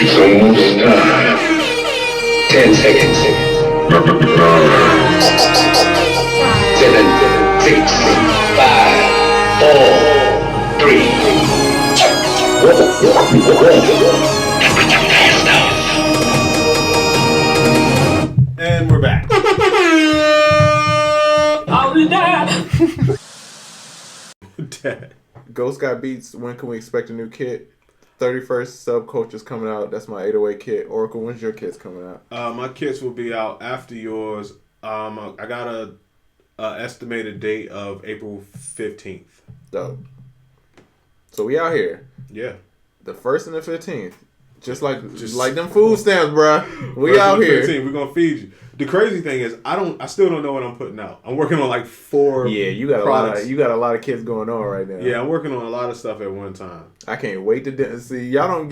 It's almost time. 10 seconds. 7, 6, 5, 4, 3. And we're back. Ghost got beats. When can we expect a new kit? 31st Subculture's coming out. That's my 808 kit. Oracle, when's your kit's coming out? My kits will be out after yours. I got a estimated date of April 15th. Dope. So we out here. Yeah. The 1st and the 15th. Just like them food stamps, bruh. We out here. 15th, we're gonna feed you. The crazy thing is, I still don't know what I'm putting out. I'm working on like 4. Yeah, you got products. a lot of kids going on right now. Yeah, I'm working on a lot of stuff at one time. I can't wait to see. Y'all don't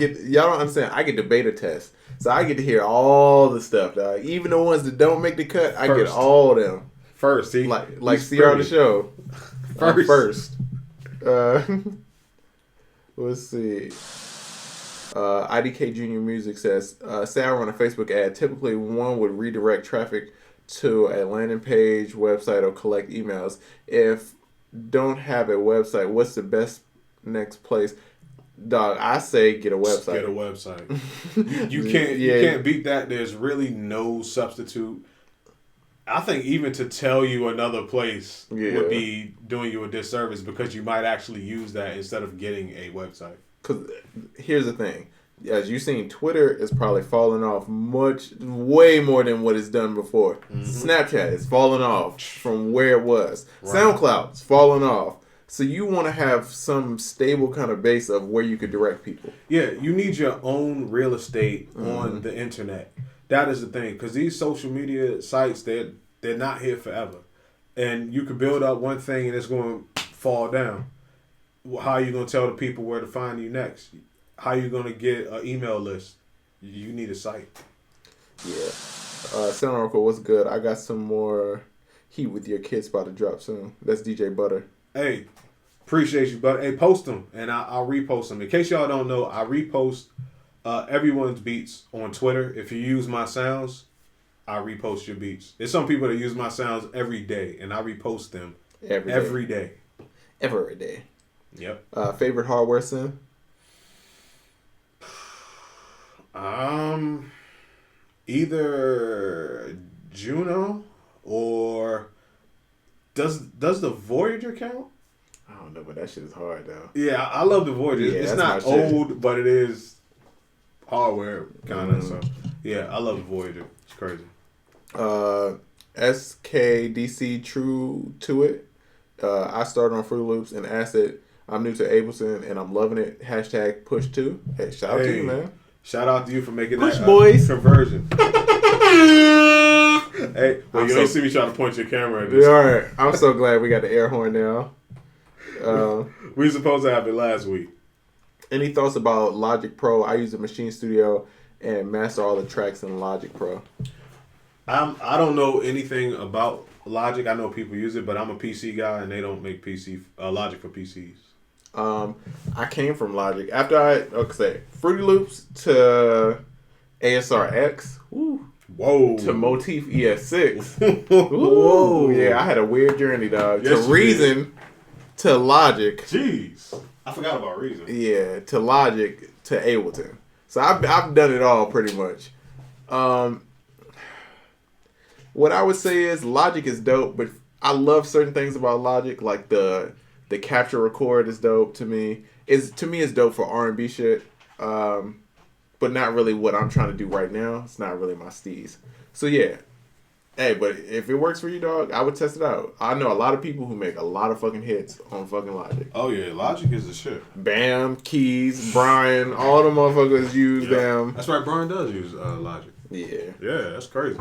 understand. I get the beta test, so I get to hear all the stuff, dog. Even the ones that don't make the cut, I get all of them. First, see, like see her on the show. First. Let's see. IDK Junior Music says, say I run a Facebook ad. Typically, one would redirect traffic to a landing page, website, or collect emails. If don't have a website, what's the best next place? Dog, I say get a website. Get a website. You can't beat that. There's really no substitute. I think even to tell you another place would be doing you a disservice because you might actually use that instead of getting a website. Because here's the thing. As you've seen, Twitter is probably falling off way more than what it's done before. Mm-hmm. Snapchat is falling off from where it was. Right. SoundCloud's falling off. So you want to have some stable kind of base of where you could direct people. Yeah, you need your own real estate on the internet. That is the thing. Because these social media sites, they're not here forever. And you can build up one thing and it's going to fall down. How are you going to tell the people where to find you next? How are you going to get an email list? You need a site. Yeah. Sound Oracle, what's good? I got some more heat with your kids about to drop soon. That's DJ Butter. Hey, appreciate you, Butter. Hey, post them, and I'll repost them. In case y'all don't know, I repost everyone's beats on Twitter. If you use my sounds, I repost your beats. There's some people that use my sounds every day, and I repost them every day. Every day. Yep. Favorite hardware sim? Either Juno or does the Voyager count? I don't know, but that shit is hard though. Yeah, I love the Voyager. Yeah, it's not old, but it is hardware kind of. So yeah, I love the Voyager. It's crazy. SKDC True to It. I started on Fruit Loops and Acid. I'm new to Ableton and I'm loving it. Hashtag push2. Hey, shout out to you, man. Shout out to you for making push that boys. Conversion. Hey, well, you don't see me trying to point your camera at this. Yeah, all right. I'm so glad we got the air horn now. We were supposed to have it last week. Any thoughts about Logic Pro? I use the Machine Studio and master all the tracks in Logic Pro. I don't know anything about Logic. I know people use it, but I'm a PC guy, and they don't make Logic for PCs. I came from Logic after Fruity Loops to ASR X. Whoa. To Motif ES6. Whoa. Yeah, I had a weird journey, dog. Yes, to Reason to Logic. Jeez. I forgot about Reason. Yeah, to Logic to Ableton. So I've done it all pretty much. What I would say is Logic is dope, but I love certain things about Logic, like the capture record is dope to me. It's dope for R&B shit, but not really what I'm trying to do right now. It's not really my steez. So yeah, hey, but if it works for you, dog, I would test it out. I know a lot of people who make a lot of fucking hits on fucking Logic. Oh yeah, Logic is the shit. Bam, Keys, Brian, all the motherfuckers use them. That's right, Brian does use Logic. Yeah. Yeah, that's crazy.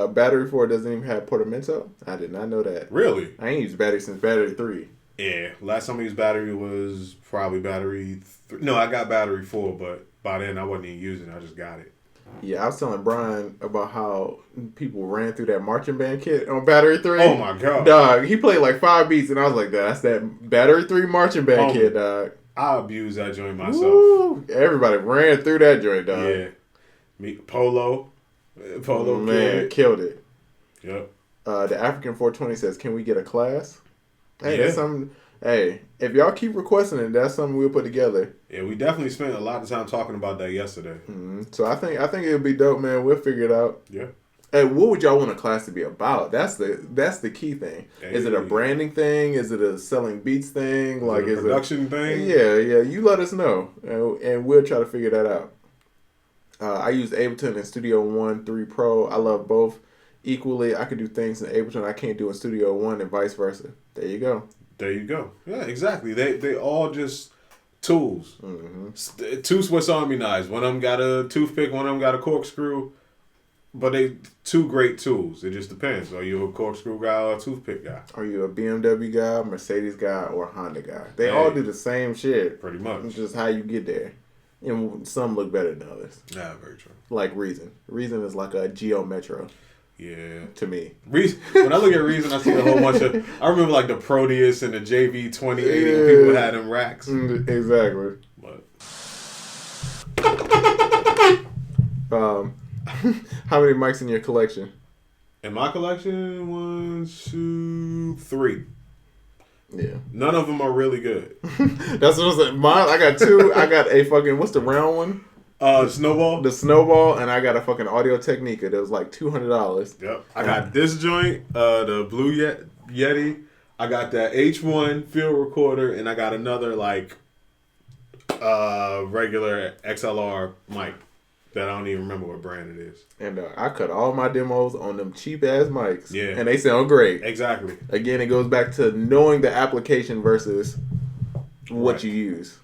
Battery 4 doesn't even have Portamento. I did not know that. Really? I ain't used battery since battery 3. Yeah. Last time I used battery was probably battery 3. No, I got battery 4, but by then I wasn't even using it. I just got it. Yeah, I was telling Brian about how people ran through that marching band kit on battery 3. Oh my god. Dog, he played like 5 beats and I was like, that's that battery 3 marching band kit, dog. I abuse that joint myself. Woo! Everybody ran through that joint, dog. Yeah. Polow. Polow man, killed it. Yep. The African 420 says, "Can we get a class?" Hey, Yeah. that's something. Hey, if y'all keep requesting it, that's something we'll put together. Yeah, we definitely spent a lot of time talking about that yesterday. So I think it'll be dope, man. We'll figure it out. Yeah. Hey, what would y'all want a class to be about? That's the key thing. Hey. Is it a branding thing? Is it a selling beats thing? Is it a production thing? Yeah. You let us know, and we'll try to figure that out. I use Ableton and Studio One 3 Pro. I love both equally. I can do things in Ableton I can't do in Studio One, and vice versa. There you go. There you go. Yeah, exactly. They all just tools. Mm-hmm. Two Swiss Army knives. One of them got a toothpick. One of them got a corkscrew. But they two great tools. It just depends. Are you a corkscrew guy or a toothpick guy? Are you a BMW guy, Mercedes guy, or a Honda guy? They all do the same shit. Pretty much. It's just how you get there. And some look better than others. Yeah, very true. Like Reason. Reason is like a Geo Metro. Yeah. To me. Reason, when I look at Reason, I see a whole bunch of... I remember like the Proteus and the JV 2080 when people had them racks. Exactly. But... How many mics in your collection? In my collection, 1, 2, 3. Yeah. None of them are really good. That's what I said. Mine, I got 2. I got a fucking, what's the round one? Snowball. The Snowball, and I got a fucking Audio Technica that was like $200. Yep. I got this joint, the Blue Yeti. I got that H1 field recorder, and I got another like regular XLR mic that I don't even remember what brand it is. And I cut all my demos on them cheap ass mics. Yeah. And they sound great. Exactly. Again, it goes back to knowing the application versus what you use.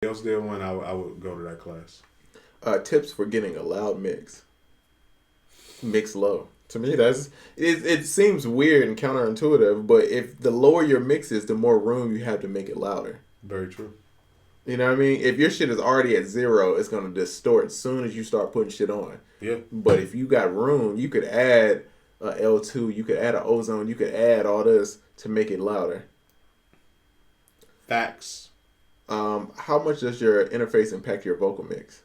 Else did one, I would go to that class. Tips for getting a loud mix. Mix low. To me, it seems weird and counterintuitive, but if the lower your mix is, the more room you have to make it louder. Very true. You know what I mean? If your shit is already at 0, it's going to distort as soon as you start putting shit on. Yeah. But if you got room, you could add a L2, you could add an ozone, you could add all this to make it louder. Facts. How much does your interface impact your vocal mix?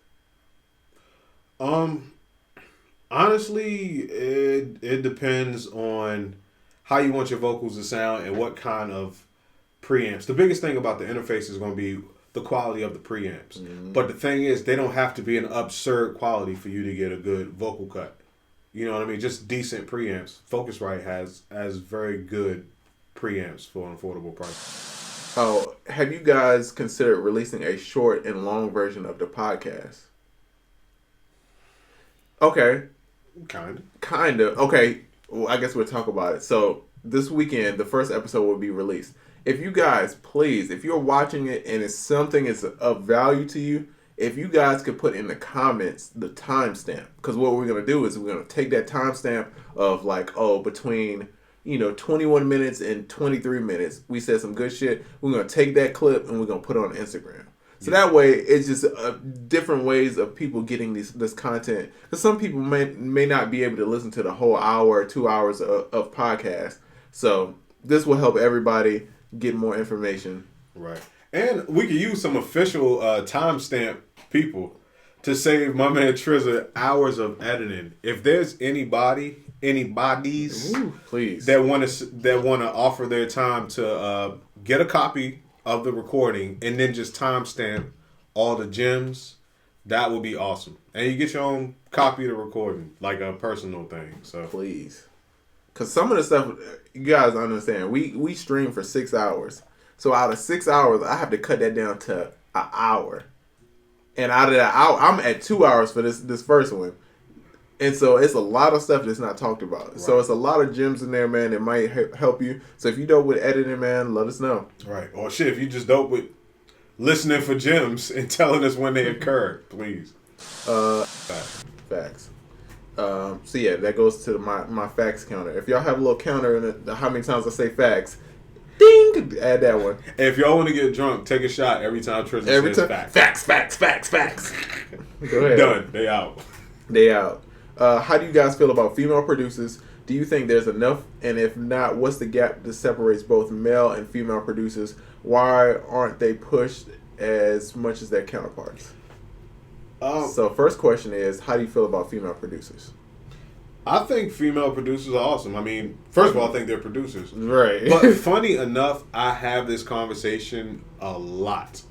Honestly, it depends on how you want your vocals to sound and what kind of preamps. The biggest thing about the interface is going to be the quality of the preamps. Mm-hmm. But the thing is, they don't have to be an absurd quality for you to get a good vocal cut. You know what I mean? Just decent preamps. Focusrite has very good preamps for an affordable price. Oh, have you guys considered releasing a short and long version of the podcast? Okay. Kind of. Okay. Well, I guess we'll talk about it. So this weekend, the first episode will be released. If you guys, please, if you're watching it and it's something that's of value to you, if you guys could put in the comments the timestamp. Because what we're going to do is we're going to take that timestamp of like, between 21 minutes and 23 minutes, we said some good shit. We're going to take that clip and we're going to put it on Instagram. So that way, it's just different ways of people getting this content. Because some people may not be able to listen to the whole hour or 2 hours of podcast. So this will help everybody get more information. Right. And we could use some official timestamp people to save my man Triz hours of editing. If there's anybody's please that want to offer their time to get a copy of the recording and then just timestamp all the gems, that would be awesome. And you get your own copy of the recording, like a personal thing. So please, because some of the stuff you guys understand, we stream for 6 hours. So out of 6 hours, I have to cut that down to an hour. And out of that hour, I'm at 2 hours for this first one. And so it's a lot of stuff that's not talked about. Right. So it's a lot of gems in there, man, that might help you. So if you dope with editing, man, let us know. Right. Or shit, if you just dope with listening for gems and telling us when they occurred, please. Facts. So yeah, that goes to my facts counter. If y'all have a little counter in it, how many times I say facts, ding, add that one. And if y'all want to get drunk, take a shot every time Tristan says facts. Go ahead. Done. They out. How do you guys feel about female producers Do you think there's enough? And if not, what's the gap that separates both male and female producers? Why aren't they pushed as much as their counterparts? So first question is, how do you feel about female producers? I think female producers are awesome. I mean, first of all, I think they're producers. Right. But funny enough, I have this conversation a lot.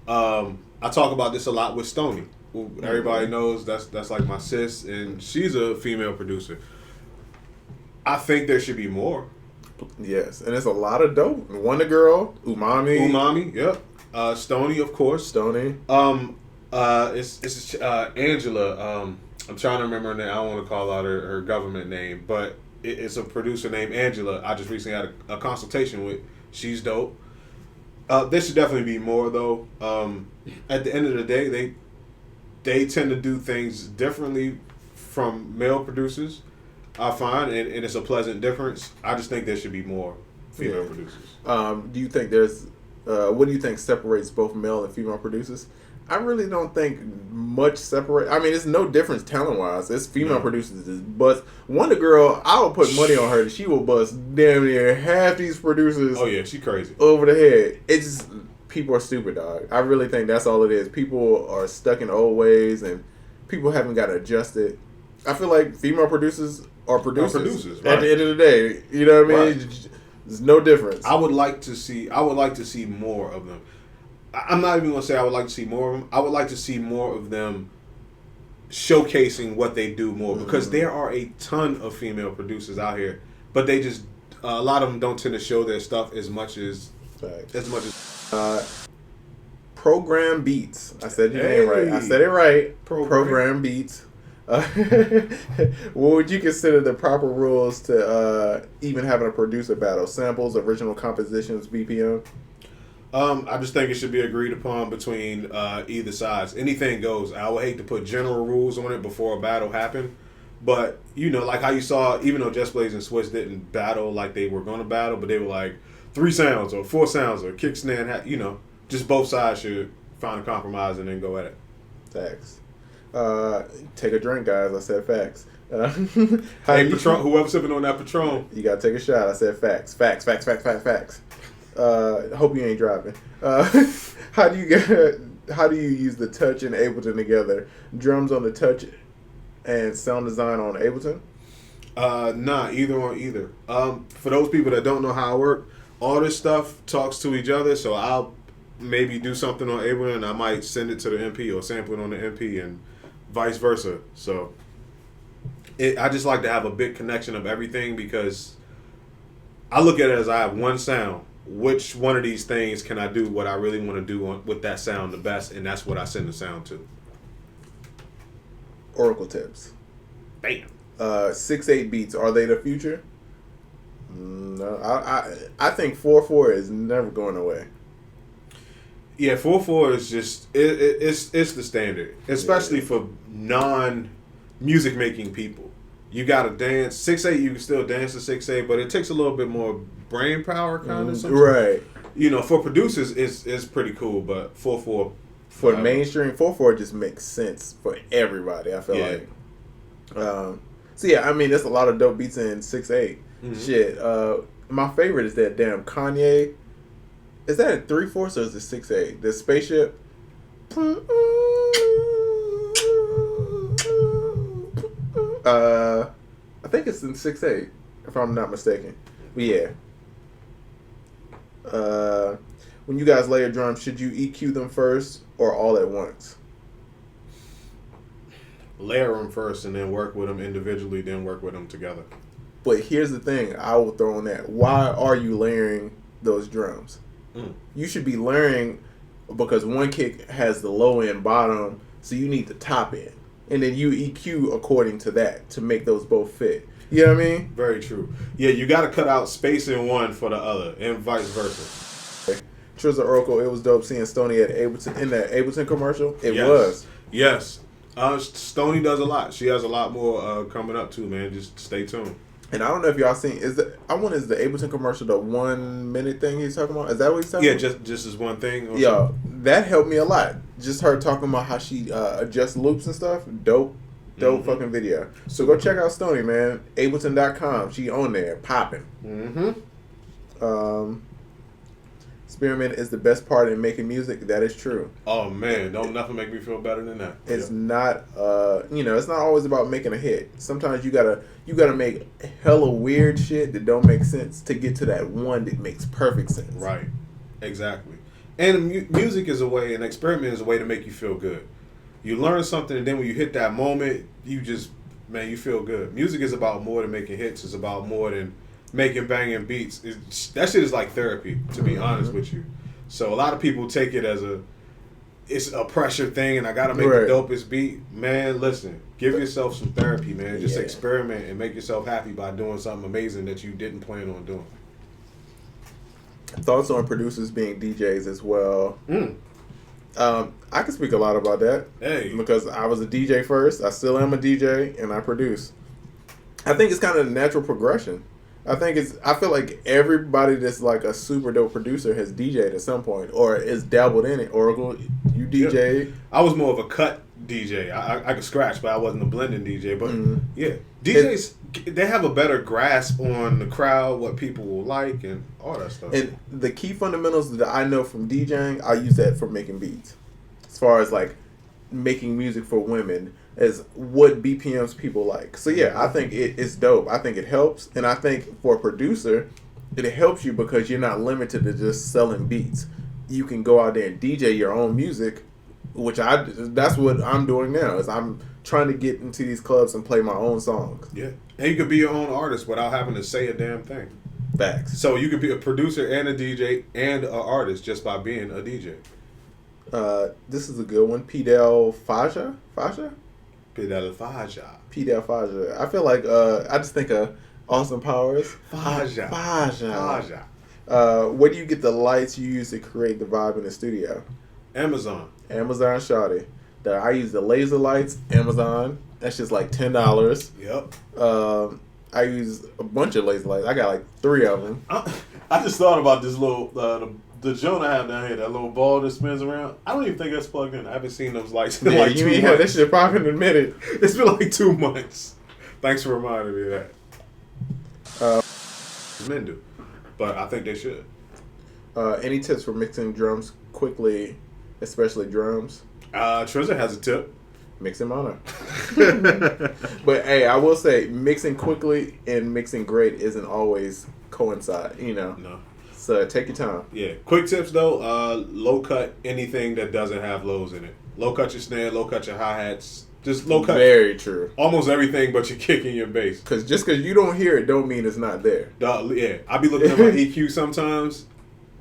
I talk about this a lot with Stoney. Who everybody knows that's like my sis, and she's a female producer. I think there should be more. Yes, and it's a lot of dope. Wonder Girl, Umami, yep. Stoney, of course. Stoney. It's Angela. I'm trying to remember her name. I don't want to call out her government name, but it's a producer named Angela. I just recently had a consultation with. She's dope. There should definitely be more though. At the end of the day, they tend to do things differently from male producers. I find, and it's a pleasant difference. I just think there should be more female producers. Do you think there's? What do you think separates both male and female producers? I really don't think much separate. I mean, it's no difference talent wise. It's female producers just bust. Wonder Girl, I will put money on her. She will bust damn near half these producers. Oh yeah, she crazy over the head. It's just people are stupid, dog. I really think that's all it is. People are stuck in old ways, and people haven't got adjusted. I feel like female producers are producers right. At the end of the day. You know what I mean? Right. There's no difference. I would like to see more of them. I'm not even going to say I would like to see more of them. I would like to see more of them showcasing what they do more, because there are a ton of female producers out here, but they just a lot of them don't tend to show their stuff as much as Program Beats. I said your name right. I said it right. Program Beats. What would you consider the proper rules to even having a producer battle? Samples, original compositions, BPM? I just think it should be agreed upon between either sides. Anything goes. I would hate to put general rules on it before a battle happened, but you know, like how you saw, even though Just Blaze and Switch didn't battle like they were going to battle, but they were like 3 sounds or 4 sounds or kick, snare, you know, just both sides should find a compromise and then go at it. Facts. Take a drink, guys. I said facts. Hey, Patron, whoever's sipping on that Patron, you gotta take a shot. I said facts. Facts. Hope you ain't driving. How do you use the Touch and Ableton together? Drums on the Touch and sound design on Ableton? Nah, either on either. For those people that don't know how it works, all this stuff talks to each other. So I'll maybe do something on Ableton, and I might send it to the MP or sample it on the MP, and vice versa. So I just like to have a big connection of everything, because I look at it as I have one sound. Which one of these things can I do what I really want to do with that sound the best, and that's what I send the sound to. Oracle tips. Bam. 6/8 beats, are they the future? No, I think 4/4 is never going away. Yeah, 4/4 is just it's the standard, especially for non-music making people. You gotta dance 6/8. You can still dance to 6/8, but it takes a little bit more brain power, kind of. Right. You know, for producers, it's pretty cool, but 4/4 for the mainstream, 4/4 just makes sense for everybody. I feel like. So yeah, I mean, there's a lot of dope beats in 6/8. Shit. My favorite is that damn Kanye. Is that a 3/4 or is it 6/8? The spaceship. I think it's in 6/8, if I'm not mistaken. But yeah. When you guys layer drums, should you EQ them first or all at once? Layer them first and then work with them individually, then work with them together. But here's the thing I will throw on that. Why are you layering those drums? You should be layering because one kick has the low end bottom, so you need the top end. And then you EQ according to that to make those both fit. You know what I mean? Very true. Yeah, you got to cut out space in one for the other, and vice versa. Triz La Oracle, it was dope seeing Stoney at Ableton in that Ableton commercial. It yes. was. Yes. Stoney does a lot. She has a lot more coming up too, man. Just stay tuned. And I don't know if y'all seen is the Ableton commercial the 1 minute thing he's talking about? Is that what he's talking about? Yeah, just as one thing. Yo, that helped me a lot. Just her talking about how she adjusts loops and stuff. Dope. Dope fucking video. So go check out Stoney, man. Ableton.com. She on there, popping. Experiment is the best part in making music. That is true. Oh man, don't nothing make me feel better than that. It's not, it's not always about making a hit. Sometimes you gotta make hella weird shit that don't make sense to get to that one that makes perfect sense. Right, exactly. And music is a way, an experiment is a way to make you feel good. You learn something, and then when you hit that moment, you just, man, you feel good. Music is about more than making hits. It's about more than making banging beats. That shit is like therapy, to be honest with you. So a lot of people take it as it's a pressure thing, and I gotta make the dopest beat. Man, listen, give yourself some therapy, man. Just experiment and make yourself happy by doing something amazing that you didn't plan on doing. Thoughts on producers being DJs as well. I can speak a lot about that. Because I was a DJ first. I still am a DJ, and I produce. I think it's kind of a natural progression. I feel like everybody that's like a super dope producer has DJ'd at some point or is dabbled in it. Oracle, you DJ. I was more of a cut DJ. I could scratch, but I wasn't a blending DJ. But DJs, they have a better grasp on the crowd, what people will like, and all that stuff. And the key fundamentals that I know from DJing, I use that for making beats. As far as like making music for women, is what BPMs people like. So yeah, I think it's dope. I think it helps, and I think for a producer, it helps you because you're not limited to just selling beats. You can go out there and DJ your own music, which that's what I'm doing now. Is I'm trying to get into these clubs and play my own songs. Yeah, and you could be your own artist without having to say a damn thing. Facts. So you could be a producer and a DJ and an artist just by being a DJ. This is a good one. Pidel Faja. Pidel Faja. I feel like I just think of Austin Powers. Faja. Where do you get the lights you use to create the vibe in the studio? Amazon Shawty. I use the laser lights. Amazon. That's just like $10. Yep. I use a bunch of laser lights. I got like 3 of them. I just thought about this little the joint I have down here, that little ball that spins around. I don't even think that's plugged in. I haven't seen those lights in like 2 months. Yeah, that shit popping in a minute. It's been like 2 months. Thanks for reminding me of that. Men do, but I think they should. Any tips for mixing drums quickly, especially drums? Triz has a tip. Mix in mono. But hey, I will say mixing quickly and mixing great isn't always coincide. No. So take your time. Yeah. Quick tips though. Low cut anything that doesn't have lows in it. Low cut your snare. Low cut your hi hats. Just low cut. Very true. Almost everything but your kick and your bass. Because just because you don't hear it, don't mean it's not there. Yeah. I be looking at my EQ sometimes.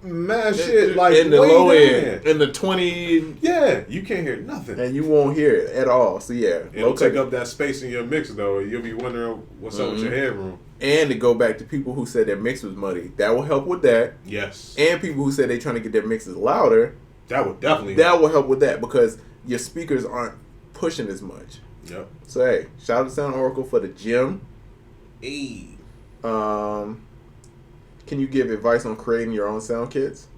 Man, shit, like in the way low down end, in the 20. Yeah, you can't hear nothing, and you won't hear it at all. So yeah, it'll take up that space in your mix though. You'll be wondering what's up with your headroom. And to go back to people who said their mix was muddy, that will help with that. Yes. And people who said they're trying to get their mixes louder, that would definitely will help with that because your speakers aren't pushing as much. Yep. So hey, shout out to Sound Oracle for the gym. Hey. Can you give advice on creating your own sound kits?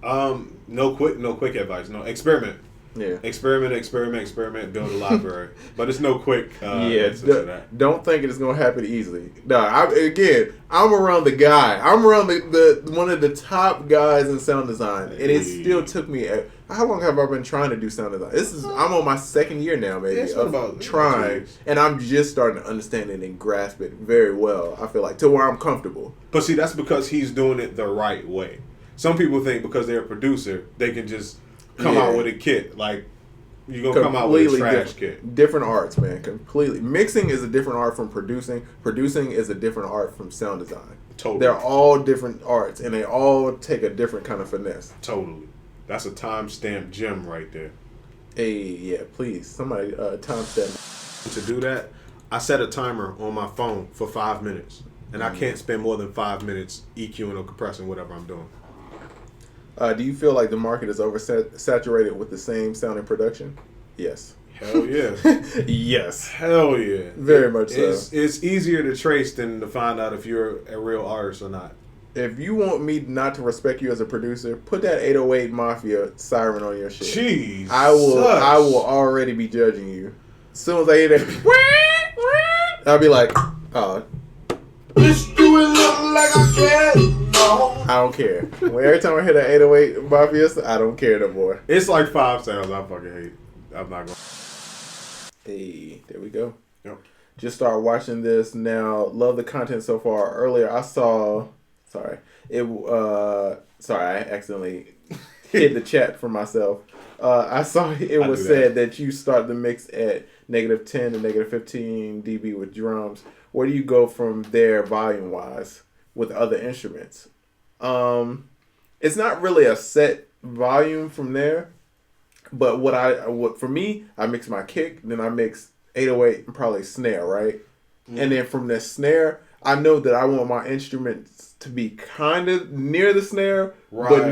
No quick advice. No, experiment. Yeah. Experiment, build a library. But it's no quick answer to that. Don't think it's going to happen easily. No, I'm around the guy. I'm around the one of the top guys in sound design. And it still took me how long have I been trying to do sound design? I'm on my 2nd year now, maybe, of trying. And I'm just starting to understand it and grasp it very well, I feel like, to where I'm comfortable. But see, that's because he's doing it the right way. Some people think because they're a producer, they can just come out with a kit. Like, you're going to come out with a trash kit. Different arts, man. Completely. Mixing is a different art from producing. Producing is a different art from sound design. Totally. They're all different arts, and they all take a different kind of finesse. Totally. That's a timestamp gem right there. Hey, yeah, please. Somebody timestamp. To do that, I set a timer on my phone for 5 minutes. And I can't spend more than 5 minutes EQing or compressing whatever I'm doing. Do you feel like the market is oversaturated with the same sound and production? Yes. Hell yeah. Yes. Hell yeah. Very much so. It's easier to trace than to find out if you're a real artist or not. If you want me not to respect you as a producer, put that 808 Mafia siren on your shit. Jeez. I will already be judging you. As soon as I hear that, I'll be like, oh. Bitch, do it look like I care? No. I don't care. Every time I hear that 808 Mafia, I don't care no more. It's like 5 sounds I fucking hate. I'm not going to. Hey, there we go. Yep. Just started watching this now. Love the content so far. Earlier, I saw. Sorry, I accidentally hit the chat for myself. I saw it was said that you start the mix at -10 to -15 dB with drums. Where do you go from there, volume wise, with other instruments? It's not really a set volume from there. But what for me, I mix my kick, then I mix 808 and probably snare, right? Mm. And then from the snare, I know that I want my instruments to be kind of near the snare, right, but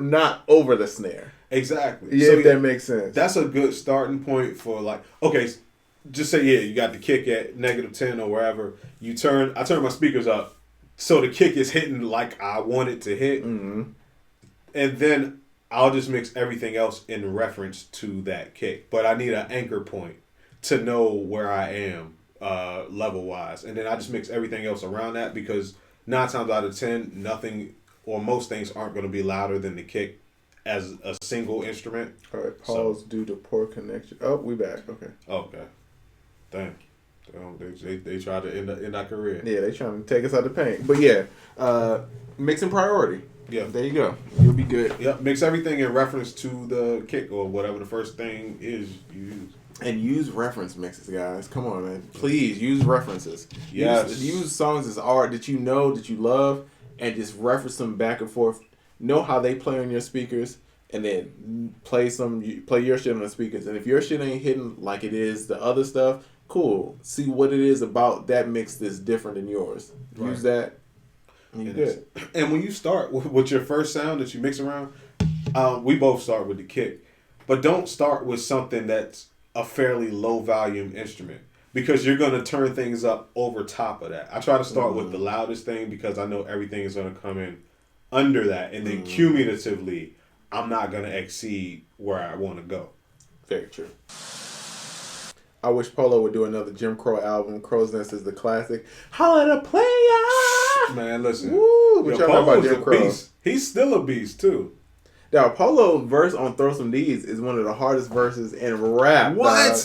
not over the snare. Exactly. Yeah, so if that makes sense. That's a good starting point for like, okay, just say, yeah, you got the kick at -10 or wherever. I turn my speakers up so the kick is hitting like I want it to hit. Mm-hmm. And then I'll just mix everything else in reference to that kick. But I need an anchor point to know where I am level-wise. And then I just mix everything else around that because 9 times out of 10, nothing or most things aren't going to be louder than the kick as a single instrument. All right, pause due to poor connection. Oh, we back. Okay. Okay. Damn. They tried to end our career. Yeah, they trying to take us out the paint. But yeah, mixing priority. Yeah. There you go. You'll be good. Yep. Mix everything in reference to the kick or whatever the first thing is you use. And use reference mixes, guys. Come on, man. Please use references. Yes. Use songs as art that you know, that you love, and just reference them back and forth. Know how they play on your speakers, and then play your shit on the speakers. And if your shit ain't hitting like it is the other stuff, cool. See what it is about that mix that's different than yours. Right. Use that. And you're good. And when you start with your first sound that you mix around, we both start with the kick. But don't start with something that's a fairly low volume instrument because you're going to turn things up over top of that. I try to start with the loudest thing because I know everything is going to come in under that. And then cumulatively, I'm not going to exceed where I want to go. Very true. I wish Polow would do another Jim Crow album. Crow's Nest is the classic. Holla the player! Man, listen. Woo! What y'all know about Jim Crow? Beast. He's still a beast, too. Now, Polow verse on Throw Some D's is one of the hardest verses in rap. What? Dog.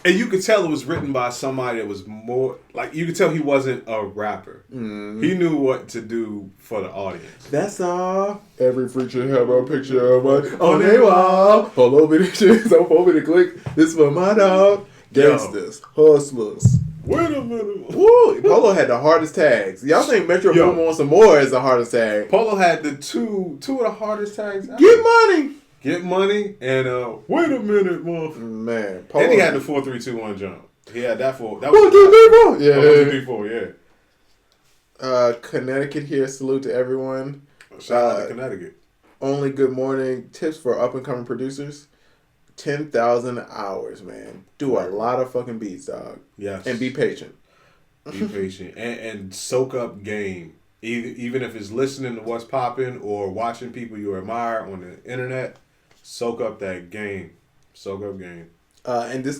And you could tell it was written by somebody that was more... Like, you could tell he wasn't a rapper. Mm. He knew what to do for the audience. That's all. Every freak should have a picture of one on their wall. Polow be the shit, so for me to click. This for my dog. Gangsters. Hustlers. Wait a minute. Woo! Polow had the hardest tags. Y'all think Metro Boomin want some more as the hardest tag? Polow had the two of the hardest tags ever. Get money, and wait a minute, man. Polow, and he had the 4 3 2 1 jump. He had that for that 1 2 3 4. Yeah. 1 2 3 4. Yeah. Connecticut here. Salute to everyone. Shout out to Connecticut. Only good morning tips for up and coming producers. 10,000 hours, man. Do a lot of fucking beats, dog. Yes. And be patient. Be patient. And soak up game. Even if it's listening to what's popping or watching people you admire on the internet, soak up that game. Soak up game. And this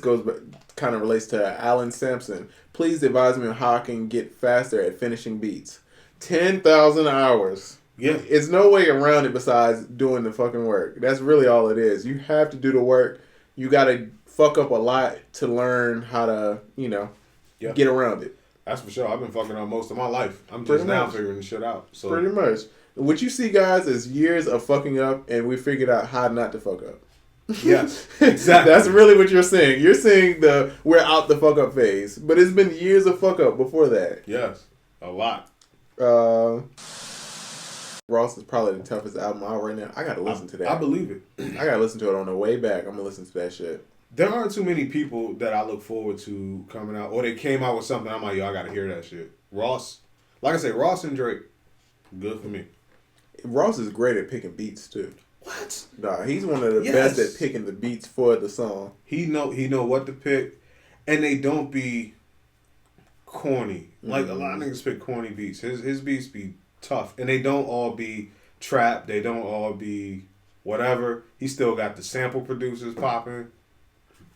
kind of relates to Alan Sampson. Please advise me on how I can get faster at finishing beats. 10,000 hours. Yeah. It's no way around it besides doing the fucking work. That's really all it is. You have to do the work. You got to fuck up a lot to learn how to, get around it. That's for sure. I've been fucking up most of my life. I'm just now figuring shit out. So pretty much. What you see, guys, is years of fucking up, and we figured out how not to fuck up. Yes, exactly. That's really what you're saying. You're saying we're out the fuck up phase, but it's been years of fuck up before that. Yes, a lot. Ross is probably the toughest album out right now. I gotta listen to that. I believe it. I gotta listen to it on the way back. I'm gonna listen to that shit. There aren't too many people that I look forward to coming out, or they came out with something. I'm like, yo, I gotta hear that shit. Ross, like I say, Ross and Drake, good for me. Ross is great at picking beats too. What? Nah, he's one of the best at picking the beats for the song. He know what to pick, and they don't be corny. Like a lot of niggas pick corny beats. His beats be tough. And they don't all be trap. They don't all be whatever. He still got the sample producers popping.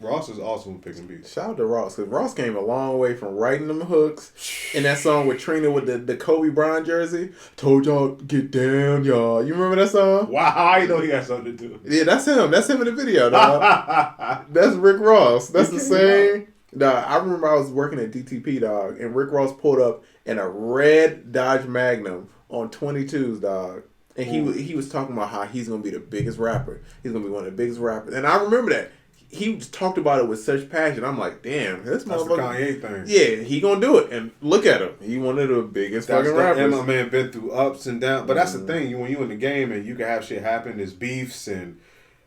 Ross is awesome with picking beats. Shout out to Ross, because Ross came a long way from writing them hooks. And that song with Trina with the Kobe Bryant jersey. Told y'all, get down, y'all. You remember that song? Wow, I know he got something to do. Yeah, that's him. That's him in the video, dog. That's Rick Ross. That's the same. Dog, I remember I was working at DTP, dog, and Rick Ross pulled up in a red Dodge Magnum on 22s, dog. And he was talking about how he's going to be the biggest rapper. He's going to be one of the biggest rappers. And I remember that. He talked about it with such passion. I'm like, damn, this motherfucker. That's the Kanye thing. Yeah, he gonna do it. And look at him. He one of the biggest fucking rappers. And my man been through ups and downs. But that's the thing. When you in the game and you can have shit happen, there's beefs and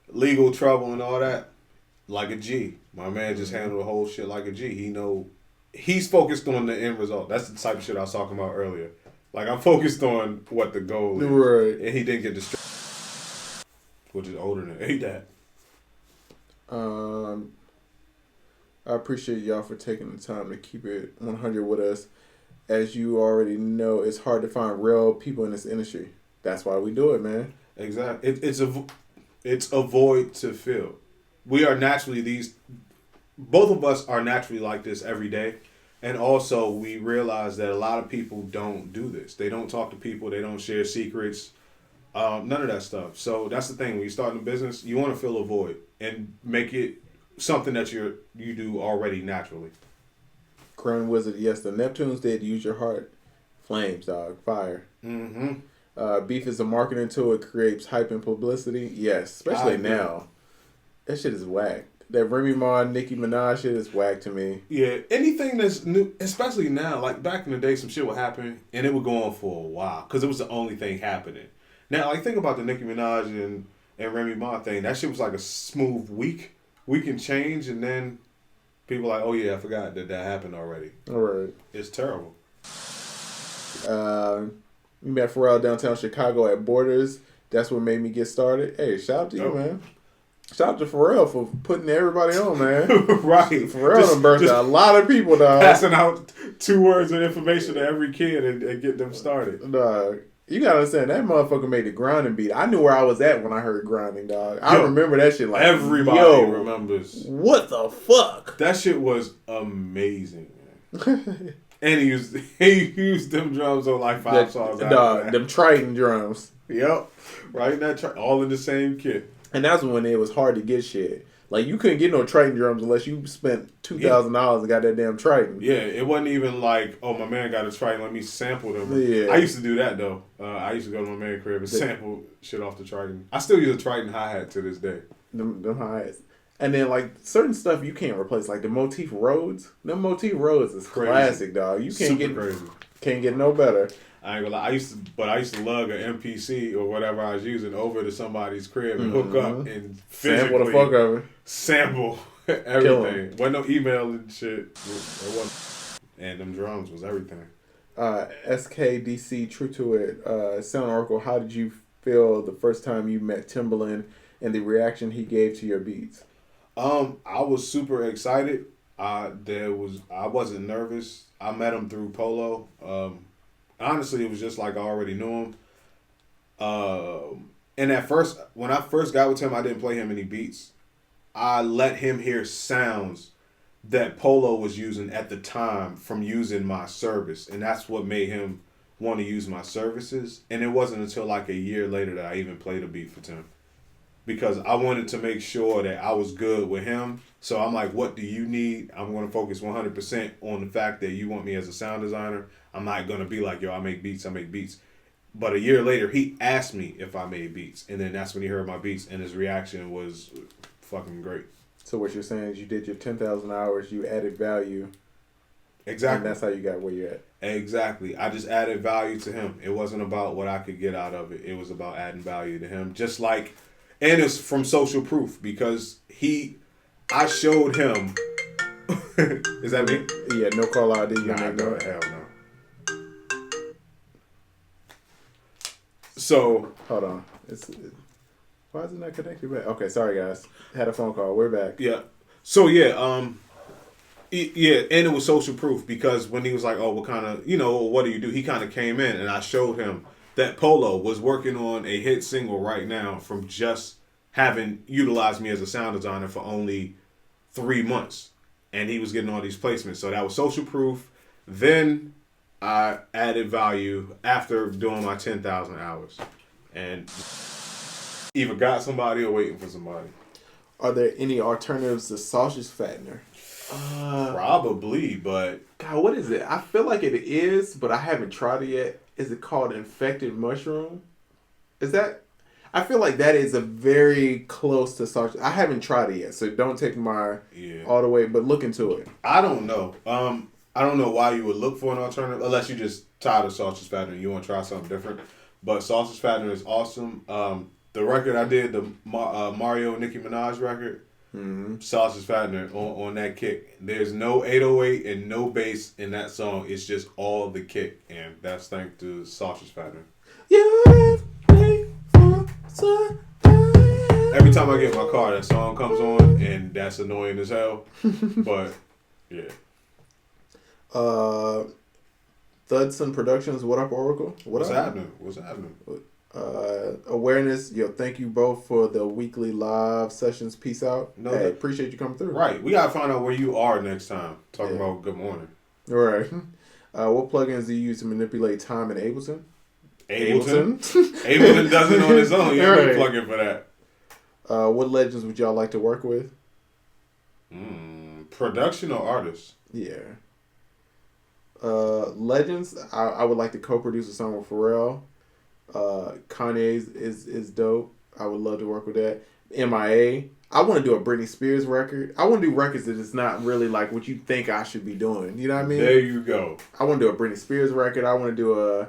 legal trouble and all that. Like a G. My man just handled the whole shit like a G. He's focused on the end result. That's the type of shit I was talking about earlier. Like, I'm focused on what the goal is. Right. And he didn't get distracted. Which is older than A-Dad. I appreciate y'all for taking the time to keep it 100 with us. As you already know, it's hard to find real people in this industry. That's why we do it, man. Exactly. It's a void to fill. We are naturally both of us are naturally like this every day. And also we realize that a lot of people don't do this. They don't talk to people. They don't share secrets. None of that stuff. So that's the thing. When you start a business, you want to fill a void and make it something that you do already naturally. Crown Wizard, yes, the Neptunes did use your heart. Flames, dog. Fire. Mm-hmm. Beef is a marketing tool. It creates hype and publicity. Yes, especially now. That shit is whack. That Remy Ma, Nicki Minaj shit is whack to me. Yeah, anything that's new, especially now, like back in the day, some shit would happen and it would go on for a while because it was the only thing happening. Now, like, think about the Nicki Minaj and Remy Ma thing. That shit was like a smooth week and change, and then people like, oh yeah, I forgot that happened already. All right. It's terrible. We met Pharrell downtown Chicago at Borders. That's what made me get started. Hey, shout out to you, man. Shout out to Pharrell for putting everybody on, man. Right. Pharrell done birthed a lot of people, dog. Passing out 2 words of information to every kid and get them started. Dog. You gotta understand, that motherfucker made the grinding beat. I knew where I was at when I heard grinding, dog. I remember that shit like, everybody remembers. What the fuck? That shit was amazing, man. And he used them drums on like 5 songs. Dog, them Triton drums. Yep. Right in that all in the same kit. And that's when it was hard to get shit. Like, you couldn't get no Triton drums unless you spent $2,000 and got that damn Triton. Yeah, it wasn't even like, oh, my man got a Triton, let me sample them. Yeah. I used to do that, though. I used to go to my man's crib and sample shit off the Triton. I still use a Triton hi-hat to this day. Them hi-hats. And then, like, certain stuff you can't replace. Like, the Motif Rhodes. Them Motif Rhodes is crazy. Classic, dog. You can't get no better. I ain't gonna lie. I used to lug an MPC or whatever I was using over to somebody's crib and hook up and physically sample the fuck of it. Sample everything. Wasn't no email and shit. And them drums was everything. SKDC, true to it. Sound Oracle, how did you feel the first time you met Timbaland and the reaction he gave to your beats? I was super excited. I wasn't nervous. I met him through Polow. Honestly, it was just like I already knew him. And at first, when I first got with him, I didn't play him any beats. I let him hear sounds that Polow was using at the time from using my service. And that's what made him want to use my services. And it wasn't until like a year later that I even played a beat for Tim. Because I wanted to make sure that I was good with him. So I'm like, what do you need? I'm going to focus 100% on the fact that you want me as a sound designer. I'm not going to be like, yo, I make beats. But a year later, he asked me if I made beats. And then that's when he heard my beats. And his reaction was fucking great. So what you're saying is you did your 10,000 hours, you added value. Exactly. And that's how you got where you're at. Exactly. I just added value to him. It wasn't about what I could get out of it. It was about adding value to him. Just like, and it's from social proof because I showed him. Is that me? Yeah, no call ID. No, hell no. So hold on. Why is it not connected back? Okay, sorry guys. Had a phone call. We're back. Yeah. So yeah, Yeah, and it was social proof because when he was like, "Oh, what kind of, what do you do?" He kind of came in, and I showed him that Polow was working on a hit single right now from just having utilized me as a sound designer for only 3 months, and he was getting all these placements. So that was social proof. Then I added value after doing my 10,000 hours, and either got somebody or waiting for somebody. Are there any alternatives to sausage fattener? Probably, but God, what is it? I feel like it is, but I haven't tried it yet. Is it called infected mushroom? Is that? I feel like that is a very close to sausage. I haven't tried it yet, so don't take my all the way, but look into it. I don't know. I don't know why you would look for an alternative unless you just tired of sausage fattener and you want to try something different. But sausage fattener is awesome. The record I did, the Mario and Nicki Minaj record, sausage fattener on that kick. There's no 808 and no bass in that song. It's just all the kick, and that's thanks to sausage fattener. Every time I get in my car, that song comes on, and that's annoying as hell. But yeah. Thudson Productions. What up, Oracle? What's happening? Awareness. Thank you both for the weekly live sessions. Peace out. Appreciate you coming through. Right. We gotta find out where you are next time. Talking about good morning. All right. What plugins do you use to manipulate time in Ableton? Ableton does it on its own. You have a plugin for that. What legends would y'all like to work with? Production or artists? Yeah. Legends. I would like to co-produce a song with Pharrell. Kanye's is dope. I would love to work with that. MIA. I want to do a Britney Spears record. I want to do records that is not really like what you think I should be doing. You know what I mean? There you go. I want to do a Britney Spears record. I want to do a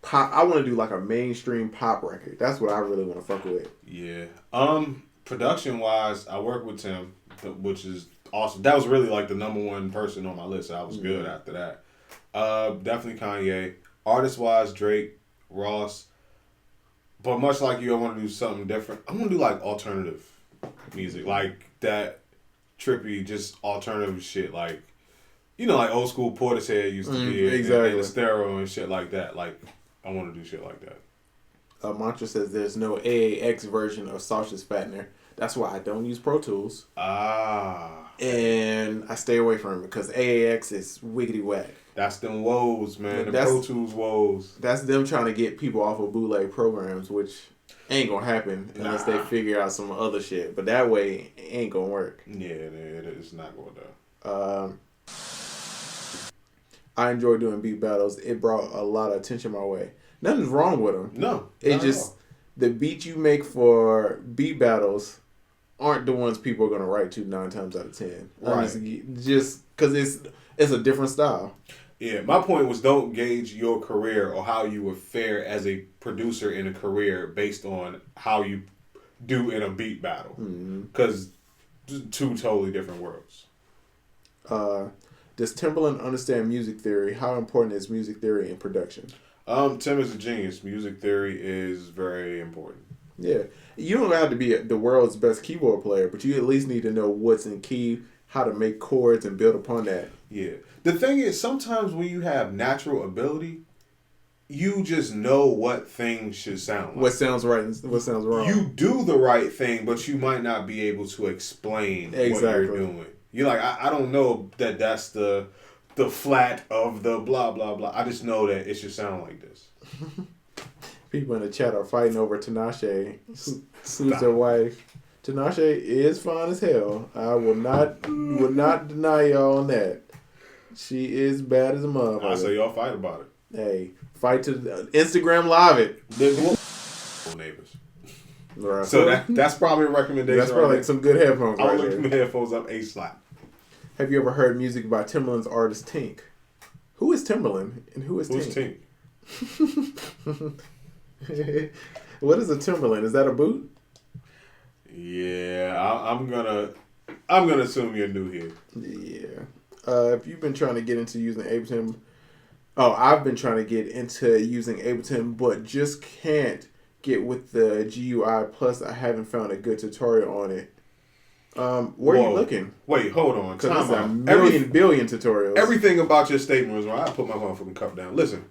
pop. I want to do like a mainstream pop record. That's what I really want to fuck with. Yeah. Production wise, I work with Tim, which is awesome. That was really like the number one person on my list. I was good after that. Definitely Kanye. Artist wise, Drake, Ross. But much like you, I want to do something different. I want to do like alternative music, like that trippy, just alternative shit, like like old school Portishead used to be, exactly, and Stereo and shit like that. Like I want to do shit like that. Mantra says there's no AAX version of sausage fattener. That's why I don't use Pro Tools. And I stay away from it because AAX is wiggity whack. That's them woes, man. The Pro Tools woes. That's them trying to get people off of bootleg programs, which ain't gonna happen unless they figure out some other shit. But that way, it ain't gonna work. Yeah, it's not going to. I enjoy doing beat battles. It brought a lot of attention my way. Nothing's wrong with them. No. It just, the beats you make for beat battles aren't the ones people are going to write to 9 times out of 10. Right. Just because it's a different style. Yeah, my point was don't gauge your career or how you would fare as a producer in a career based on how you do in a beat battle. Because two totally different worlds. Does Timbaland understand music theory? How important is music theory in production? Tim is a genius. Music theory is very important. Yeah. You don't have to be the world's best keyboard player, but you at least need to know what's in key, how to make chords, and build upon that. Yeah. The thing is, sometimes when you have natural ability, you just know what things should sound like. What sounds right and what sounds wrong. You do the right thing, but you might not be able to explain what you're doing. You're like, I don't know that that's the flat of the blah, blah, blah. I just know that it should sound like this. People in the chat are fighting over Tinashe, who's their wife. Tinashe is fine as hell. I will not deny y'all on that. She is bad as a motherfucker. I say y'all fight about it. Hey, fight to Instagram live it. Neighbors. Right. So that's probably a recommendation. That's probably some good headphones. I'll look the headphones up a slap. Have you ever heard music by Timbaland's artist Tink? Who is Timbaland and who's Tink? What is a Timbaland? Is that a boot? Yeah, I'm gonna assume you're new here. Yeah. If you've been trying to get into using Ableton, I've been trying to get into using Ableton, but just can't get with the GUI. Plus, I haven't found a good tutorial on it. Where are you looking? Wait, hold on. Because there's a billion tutorials. Everything about your statement was right. I put my motherfucking cup down. Listen.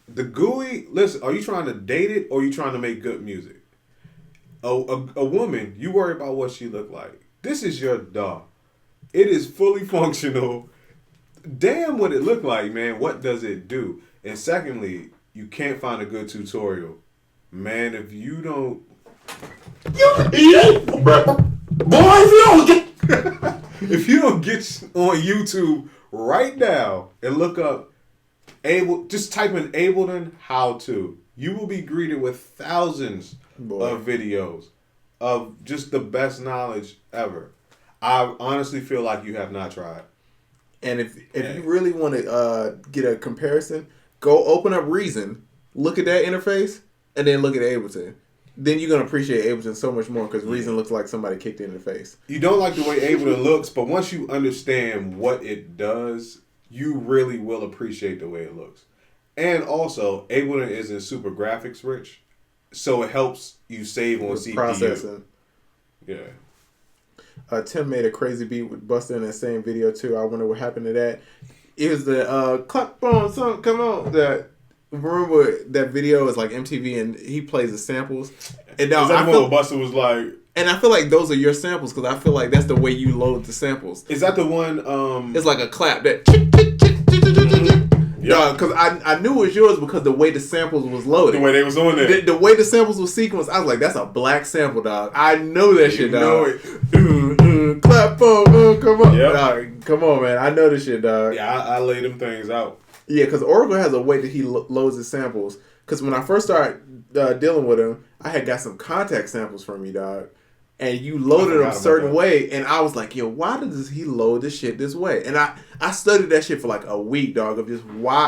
The GUI, listen, are you trying to date it or are you trying to make good music? A woman, you worry about what she look like. This is your dog. It is fully functional. Damn what it look like, man. What does it do? And secondly, you can't find a good tutorial. Man, if you don't... If you don't get on YouTube right now and look up just type in Ableton how to. You will be greeted with thousands of videos of just the best knowledge ever. I honestly feel like you have not tried. And if you really want to get a comparison, go open up Reason, look at that interface, and then look at Ableton. Then you're going to appreciate Ableton so much more because Reason looks like somebody kicked it in the face. You don't like the way Ableton looks, but once you understand what it does, you really will appreciate the way it looks. And also, Ableton isn't super graphics rich, so it helps you save on CPU. Processing. Yeah. Tim made a crazy beat with Busta in that same video too. I wonder what happened to that. It was the clap on song, come on. Remember that video is like MTV and he plays the samples. And now is that the one where Busta was like... And I feel like those are your samples because I feel like that's the way you load the samples. Is that the one... It's like a clap that... Yeah, because I knew it was yours because the way the samples was loaded. The way they was on there. The way the samples was sequenced, I was like, that's a black sample, dog. I know that shit, dog. Know it. Clap on, come on. Yep. Dog, come on, man. I know this shit, dog. Yeah, I lay them things out. Yeah, because Oracle has a way that he loads his samples. Because when I first started dealing with him, I had got some contact samples from you, dog. And you loaded them a certain way, and I was like, yo, why does he load this shit this way? And I studied that shit for like a week, dog, of just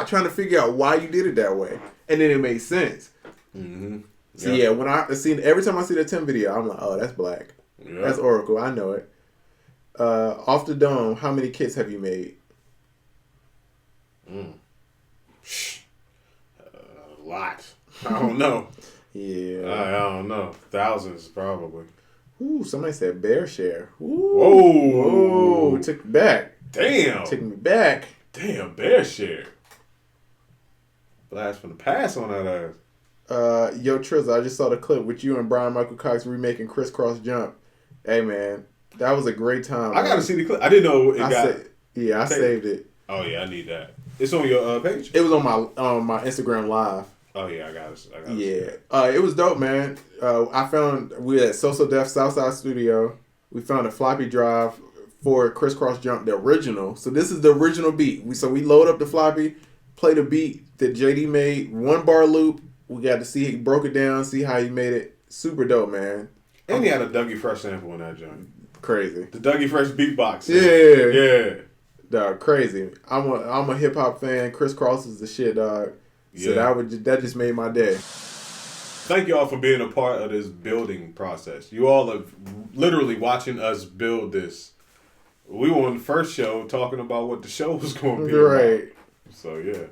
trying to figure out why you did it that way. And then it made sense. Mm-hmm. So yeah, when every time I see that Tim video, I'm like, oh, that's black. Yep. That's Oracle. I know it. Off the dome, how many kits have you made? A lot. I don't know. Yeah. I don't know. Thousands, probably. Ooh, somebody said bear share. Ooh. Whoa. Took me back. Damn. Took me back. Damn, bear share. Blast from the past on that ass. Yo, Triz, I just saw the clip with you and Brian Michael Cox remaking Crisscross Jump. Hey, man, that was a great time. I got to see the clip. I didn't know it I saved it. Oh, yeah, I need that. It's on your page? It was on my Instagram Live. Oh, yeah, I got it. Yeah. It was dope, man. We were at Social Def Southside Studio. We found a floppy drive for Crisscross Jump, the original. So this is the original beat. We load up the floppy, play the beat that JD made, 1-bar loop. We got to see he broke it down, see how he made it. Super dope, man. And he had a Dougie Fresh sample in that joint. Crazy. The Dougie Fresh beatbox. Yeah. Dog, crazy. I'm a hip hop fan. Crisscross is the shit, dog. So that just made my day. Thank you all for being a part of this building process. You all are literally watching us build this. We were on the first show talking about what the show was going to be right. about. So, yeah.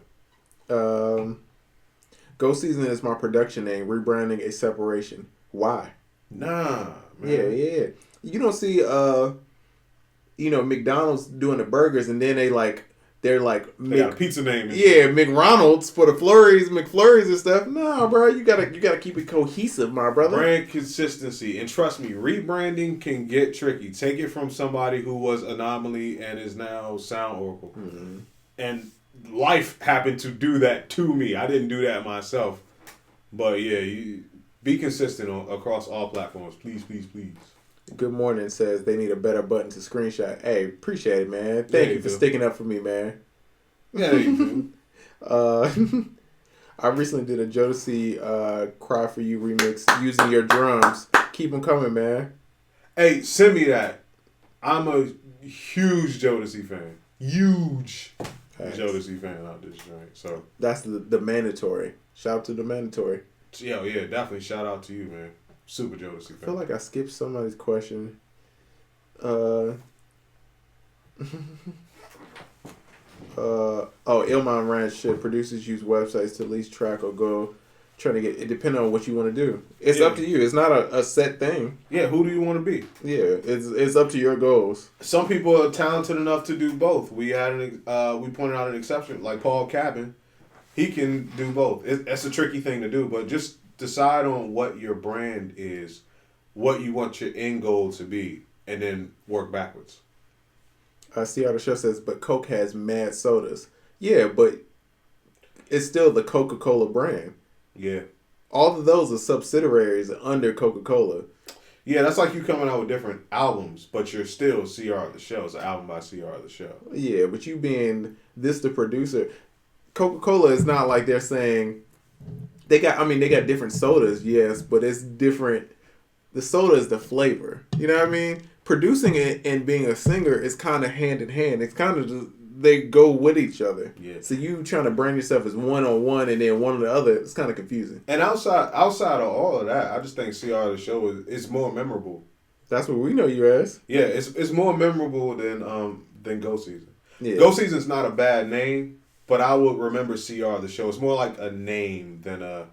Go Season is my production name. Rebranding a separation. Why? Nah, man. Yeah. You don't see, McDonald's doing the burgers and then they got a pizza name. Yeah, McRonald's for the McFlurries and stuff. Nah, bro, you gotta keep it cohesive, my brother. Brand consistency, and trust me, rebranding can get tricky. Take it from somebody who was Anomaly and is now Sound Oracle, and life happened to do that to me. I didn't do that myself, but yeah, you be consistent across all platforms, please, please, please. Good Morning says they need a better button to screenshot. Hey, appreciate it, man. Thank you for sticking up for me, man. Yeah, you do. I recently did a Jodeci Cry For You remix using your drums. Keep them coming, man. Hey, send me that. I'm a huge Jodeci fan. Huge Jodeci fan out this joint. So that's the mandatory. Shout out to the mandatory. Yeah, definitely shout out to you, man. Super Jodeci fan. I feel like I skipped somebody's question. Ilman Ranch said producers use websites to lease track or go trying to get it. Depending on what you want to do, it's up to you. It's not a set thing. Yeah, who do you want to be? Yeah, it's up to your goals. Some people are talented enough to do both. We pointed out an exception, like Paul Cabin. He can do both. It's a tricky thing to do, but just decide on what your brand is, what you want your end goal to be, and then work backwards. See how the show says, but Coke has mad sodas. Yeah, but it's still the Coca-Cola brand. Yeah. All of those are subsidiaries under Coca-Cola. Yeah, that's like you coming out with different albums, but you're still CR the Show. It's an album by CR the Show. Yeah, but you being the producer, Coca-Cola is not like they're saying they got different sodas, yes, but it's different. The soda is the flavor. You know what I mean? Producing it and being a singer is kind of hand in hand. It's kind of just, they go with each other. Yeah. So you trying to brand yourself as one on one and then one on the other, it's kind of confusing. And outside of all of that, I just think CR the Show is more memorable. That's what we know you as. Yeah, it's more memorable than Go Season. Yeah. Go Season's not a bad name, but I would remember CR the Show. It's more like a name than a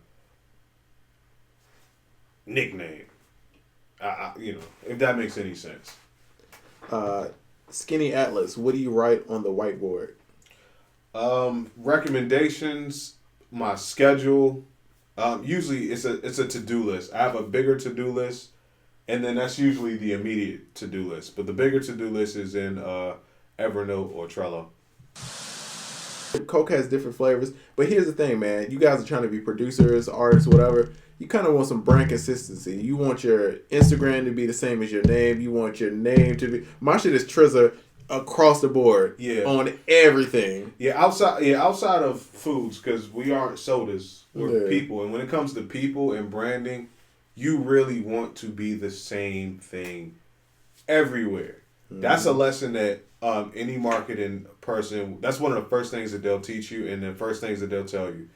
nickname. If that makes any sense. Skinny Atlas, what do you write on the whiteboard? Recommendations, my schedule. Usually it's a to-do list. I have a bigger to-do list, and then that's usually the immediate to-do list. But the bigger to-do list is in Evernote or Trello. Coke has different flavors, but here's the thing, man. You guys are trying to be producers, artists, whatever. You kind of want some brand consistency. You want your Instagram to be the same as your name. You want your name to be... My shit is Triz across the board. Yeah. On everything. Yeah, outside of foods, because we aren't sodas. We're people. And when it comes to people and branding, you really want to be the same thing everywhere. Mm-hmm. That's a lesson that any marketing person, that's one of the first things that they'll teach you and the first things that they'll tell you.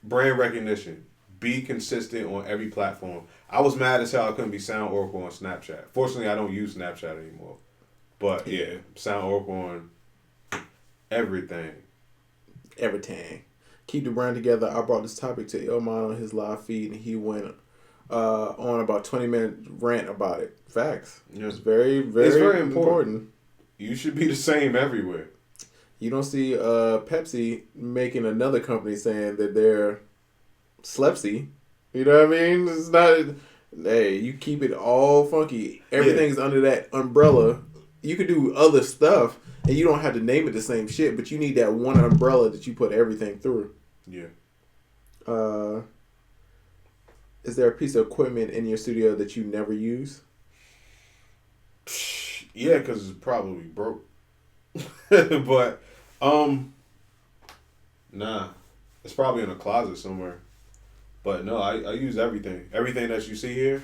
Brand recognition. Be consistent on every platform. I was mad as hell I couldn't be Sound Oracle on Snapchat. Fortunately, I don't use Snapchat anymore. But yeah, Sound Oracle on everything. Everything. Keep the brand together. I brought this topic to Ilman on his live feed, and he went on about 20-minute rant about it. Facts. Yeah. It's very, very important. You should be the same everywhere. You don't see Pepsi making another company saying that they're Slepsy. You know what I mean? It's not... Hey, you keep it all funky. Everything's under that umbrella. You can do other stuff, and you don't have to name it the same shit, but you need that one umbrella that you put everything through. Yeah. Is there a piece of equipment in your studio that you never use? Yeah, because it's probably broke. But, nah. It's probably in a closet somewhere. But no, I use everything. Everything that you see here.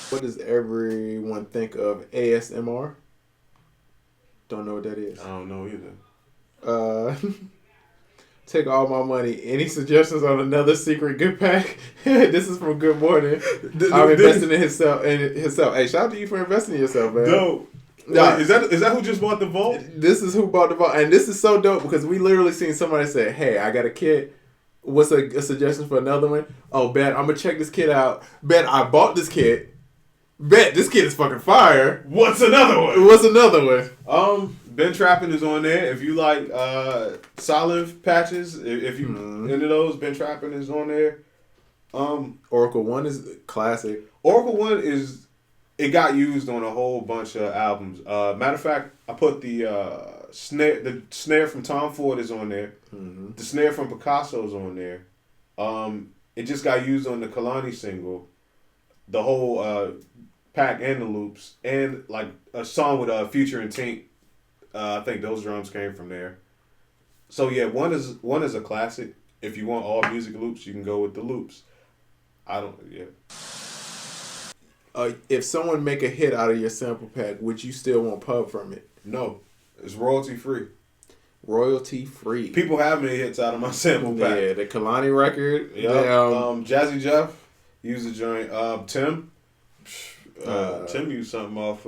What does everyone think of ASMR? Don't know what that is. I don't know either. Take all my money. Any suggestions on another secret good pack? This is from Good Morning. I'm investing in himself. Hey, shout out to you for investing in yourself, man. Dope. Nah. Is that who just bought the vault? This is who bought the vault. And this is so dope because we literally seen somebody say, hey, I got a kit. What's a suggestion for another one? Oh, bet I'm going to check this kit out. Bet I bought this kit. Bet this kit is fucking fire. What's another one? Ben Trappin is on there. If you like Solive patches, if you into those, Ben Trappin is on there. Oracle 1 is classic. Oracle 1 it got used on a whole bunch of albums. Matter of fact, I put the snare from Tom Ford is on there. Mm-hmm. The snare from Picasso is on there. It just got used on the Kalani single. The whole pack and the loops, and like a song with Future and Tink. I think those drums came from there. So yeah, one is a classic. If you want all music loops, you can go with the loops. If someone make a hit out of your sample pack, would you still want pub from it? No, it's royalty free. Royalty free. People have many hits out of my sample pack. Yeah, the Kalani record. Yeah. Jazzy Jeff used the joint. Tim used something off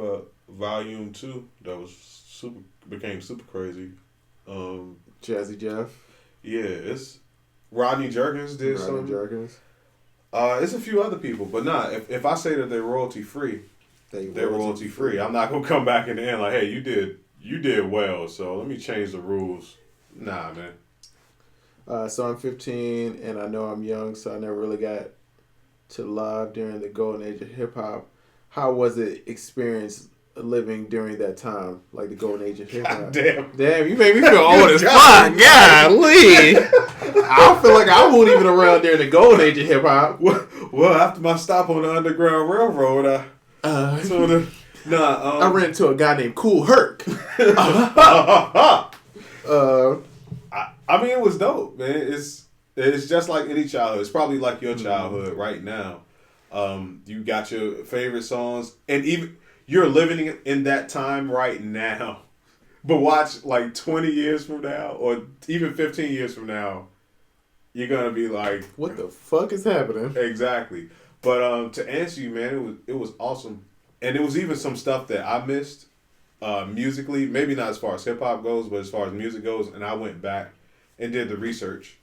Volume 2 that was became super crazy. Jazzy Jeff. Yeah, it's Rodney Jerkins did Rodney something. Jerkins. It's a few other people, but nah. If I say that they're royalty free, they're royalty free. I'm not gonna come back in the end like, hey, you did well, so let me change the rules. Nah, man. So I'm 15, and I know I'm young, so I never really got to live during the golden age of hip hop. How was it experience living during that time, like the golden age of hip hop? Damn, you made me feel old as fuck. Golly, I feel like I wasn't even around during the golden age of hip hop. Well, after my stop on the Underground Railroad, I ran into a guy named Cool Herc. I mean, it was dope, man. It's just like any childhood. It's probably like your childhood right now. You got your favorite songs, and even you're living in that time right now. But watch, like 20 years from now, or even 15 years from now, you're gonna be like, "What the fuck is happening?" Exactly. But to answer you, man, it was awesome, and it was even some stuff that I missed musically. Maybe not as far as hip hop goes, but as far as music goes, and I went back and did the research,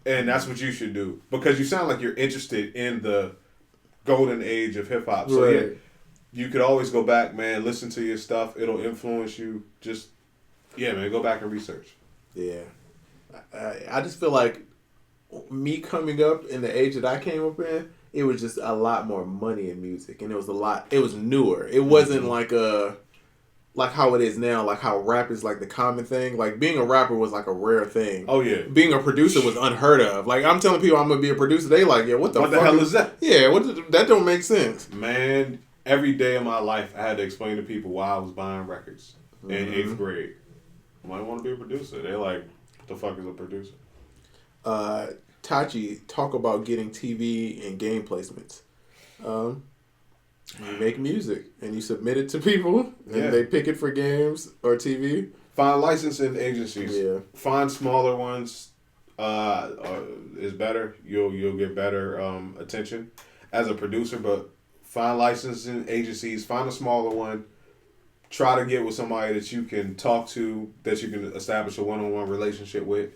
and that's what you should do because you sound like you're interested in the golden age of hip hop. So yeah, you could always go back, man. Listen to your stuff; it'll influence you. Just man, go back and research. Yeah, I just feel like me coming up in the age that I came up in, it was just a lot more money in music, and it was newer. It wasn't like how it is now, like how rap is like the common thing. Like being a rapper was like a rare thing. Oh yeah. Being a producer was unheard of. Like I'm telling people I'm gonna be a producer, they like, yeah, what the hell is that? Yeah, that don't make sense. Man, every day of my life I had to explain to people why I was buying records in 8th grade. I might want to be a producer. They're like, what the fuck is a producer? Tachi, talk about getting TV and game placements. You make music and you submit it to people and they pick it for games or TV. Find licensing agencies. Yeah. Find smaller ones. Is better. You'll get better attention as a producer. But find licensing agencies. Find a smaller one. Try to get with somebody that you can talk to, that you can establish a one-on-one relationship with,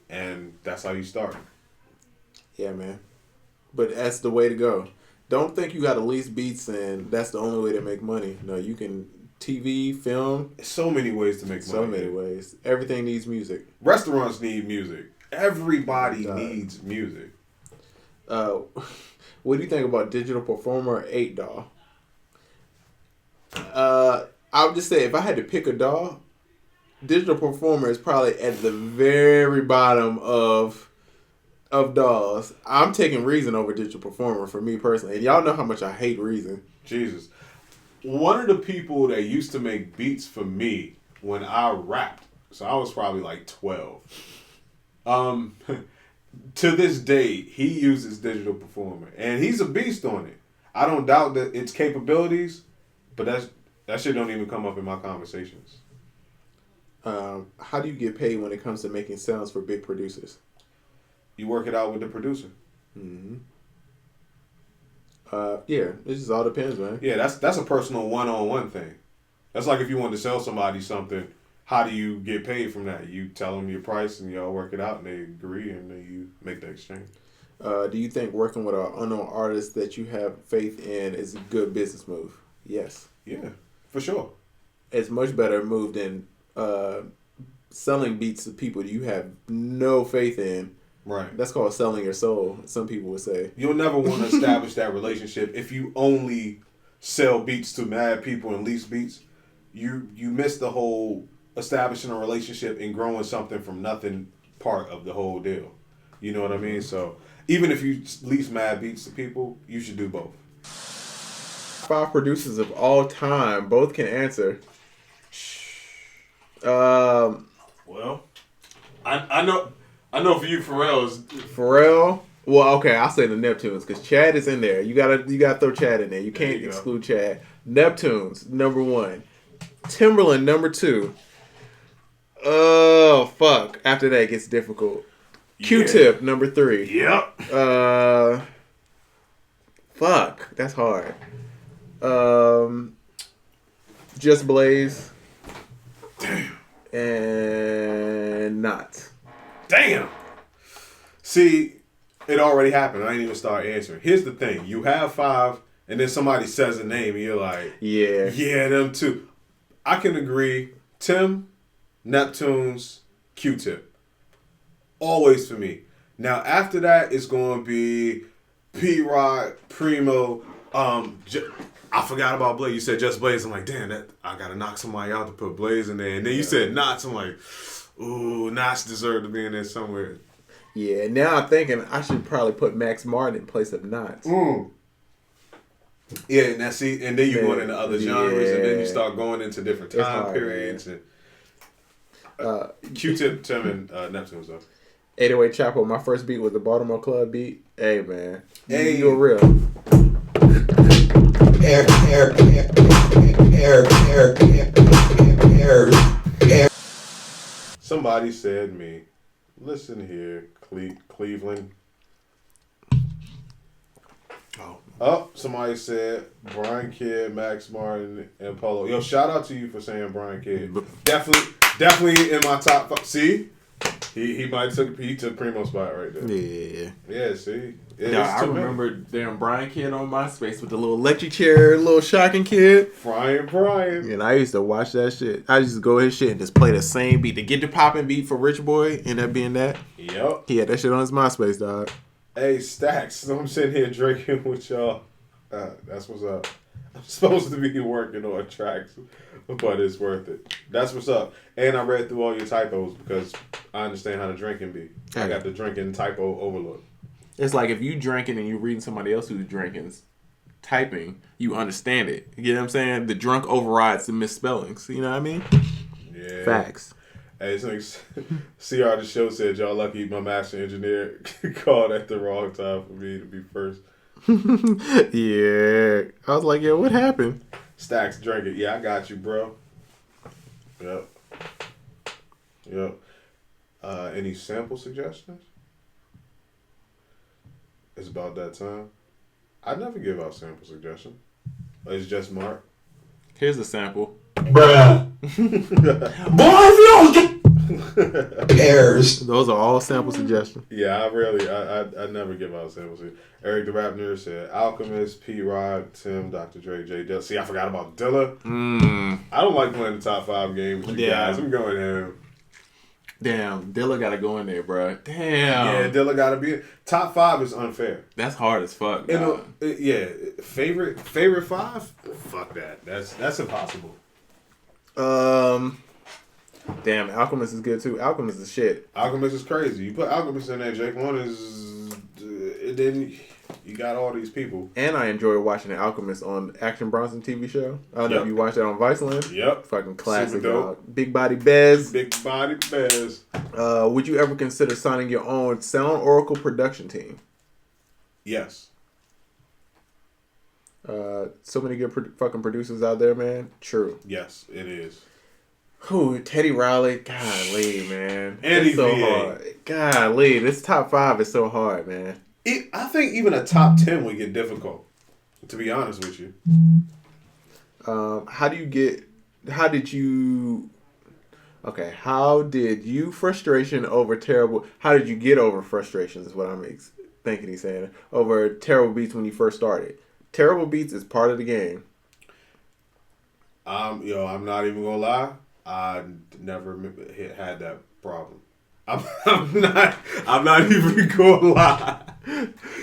and that's how you start. Yeah, man. But that's the way to go. Don't think you got to lease beats and that's the only way to make money. No, you can TV, film. So many ways to make money. So many ways. Everything needs music. Restaurants need music. Everybody needs music. What do you think about Digital Performer or 8 Doll? I would just say if I had to pick a doll, Digital Performer is probably at the very bottom of dolls. I'm taking Reason over Digital Performer for me personally. And y'all know how much I hate Reason. Jesus. One of the people that used to make beats for me when I rapped, so I was probably like 12. To this day, he uses Digital Performer. And he's a beast on it. I don't doubt that its capabilities, but that shit don't even come up in my conversations. How do you get paid when it comes to making sounds for big producers? You work it out with the producer. Mm-hmm. Yeah, it just all depends, man. Yeah, that's a personal one-on-one thing. That's like if you want to sell somebody something, how do you get paid from that? You tell them your price and y'all work it out and they agree and then you make the exchange. Do you think working with an unknown artist that you have faith in is a good business move? Yes. Yeah, for sure. It's much better move than selling beats to people you have no faith in. Right. That's called selling your soul, some people would say. You'll never want to establish that relationship if you only sell beats to mad people and lease beats. You miss the whole establishing a relationship and growing something from nothing part of the whole deal. You know what I mean? So even if you lease mad beats to people, you should do both. 5 producers of all time, both can answer. Well, I know for you, Pharrell. Well, okay, I'll say the Neptunes because Chad is in there. You gotta throw Chad in there. You can't exclude Chad. Neptunes, number 1. Timbaland, number 2. Oh fuck! After that it gets difficult. Yeah. Q-Tip, number 3. Yep. Fuck, that's hard. Just Blaze. Damn. And Not. Damn. See, it already happened. I didn't even start answering. Here's the thing. You have 5, and then somebody says a name, and you're like, yeah, them too. I can agree. Tim, Neptunes, Q-Tip. Always for me. Now, after that, it's going to be P-Rock, Primo. I forgot about Blaze. You said just Blaze. I'm like, damn, I got to knock somebody out to put Blaze in there. And then you said Knots. I'm like, ooh, Knots deserve to be in there somewhere. Yeah, now I'm thinking I should probably put Max Martin in place of Knots. Yeah, and and then you go into other genres, and then you start going into different time periods. And Q-Tip, Tim, and Neptunes, though. 808 Chapo, my first beat was the Baltimore Club beat. Hey, man. Hey. You're real. Air. Somebody said me. Listen here, Cleveland. Oh, somebody said Brian Kidd, Max Martin, and Polow. Yo, shout out to you for saying Brian Kidd. Definitely in my top 5. See? He took Primo's spot right there. Yeah, see? Yeah, I remember damn Brian Kidd on MySpace with the little electric chair, little shocking kid. Brian. And I used to watch that shit. I used to go his shit and just play the same beat. To get the popping beat for Rich Boy, end up being that. Yep. He had that shit on his MySpace, dog. Hey, Stacks, I'm sitting here drinking with y'all. That's what's up. I'm supposed to be working on tracks, but it's worth it. That's what's up. And I read through all your typos because I understand how the drinking be. I got the drinking typo overload. It's like if you drinking and you reading somebody else who's drinking's typing, you understand it. You know what I'm saying? The drunk overrides the misspellings. You know what I mean? Yeah. Facts. Hey, CR the show said y'all lucky my master engineer called at the wrong time for me to be first. Yeah. I was like, yo, what happened? Stacks drinking. Yeah, I got you, bro. Yep. Any sample suggestions? It's about that time. I never give out sample suggestions. It's just Mark. Here's a sample. Bruh. Boy, if you don't get Airs. Those are all sample suggestions. Yeah, I never give out samples. Eric the Rap Nerd said Alchemist, P-Rock, Tim, Dr. Dre, J. Dilla. See, I forgot about Dilla. I don't like playing the top 5 game with you guys. I'm going ham. Damn, Dilla gotta go in there, bro. Damn. Yeah, Dilla gotta be in. Top 5 is unfair. That's hard as fuck. Yeah, favorite 5? Fuck that. That's impossible. Damn, Alchemist is good too. Alchemist is shit. Alchemist is crazy. You put Alchemist in there, Jake. One is, then you got all these people. And I enjoy watching the Alchemist on Action Bronson TV show. I don't know if you watch that on Viceland. Yep. Fucking classic, dog. Big Body Bez. Big Body Bez. Would you ever consider signing your own Sound Oracle production team? Yes. So many good fucking producers out there, man. True. Yes, it is. Who? Teddy Riley. Golly, man. And it's so hard. Golly, this top 5 is so hard, man. I think even a top 10 would get difficult, to be honest with you. How did you frustration over terrible, how did you get over frustrations is what I'm thinking he's saying, over terrible beats when you first started. Terrible beats is part of the game. I'm not even gonna lie. I never had that problem. I'm not even gonna lie.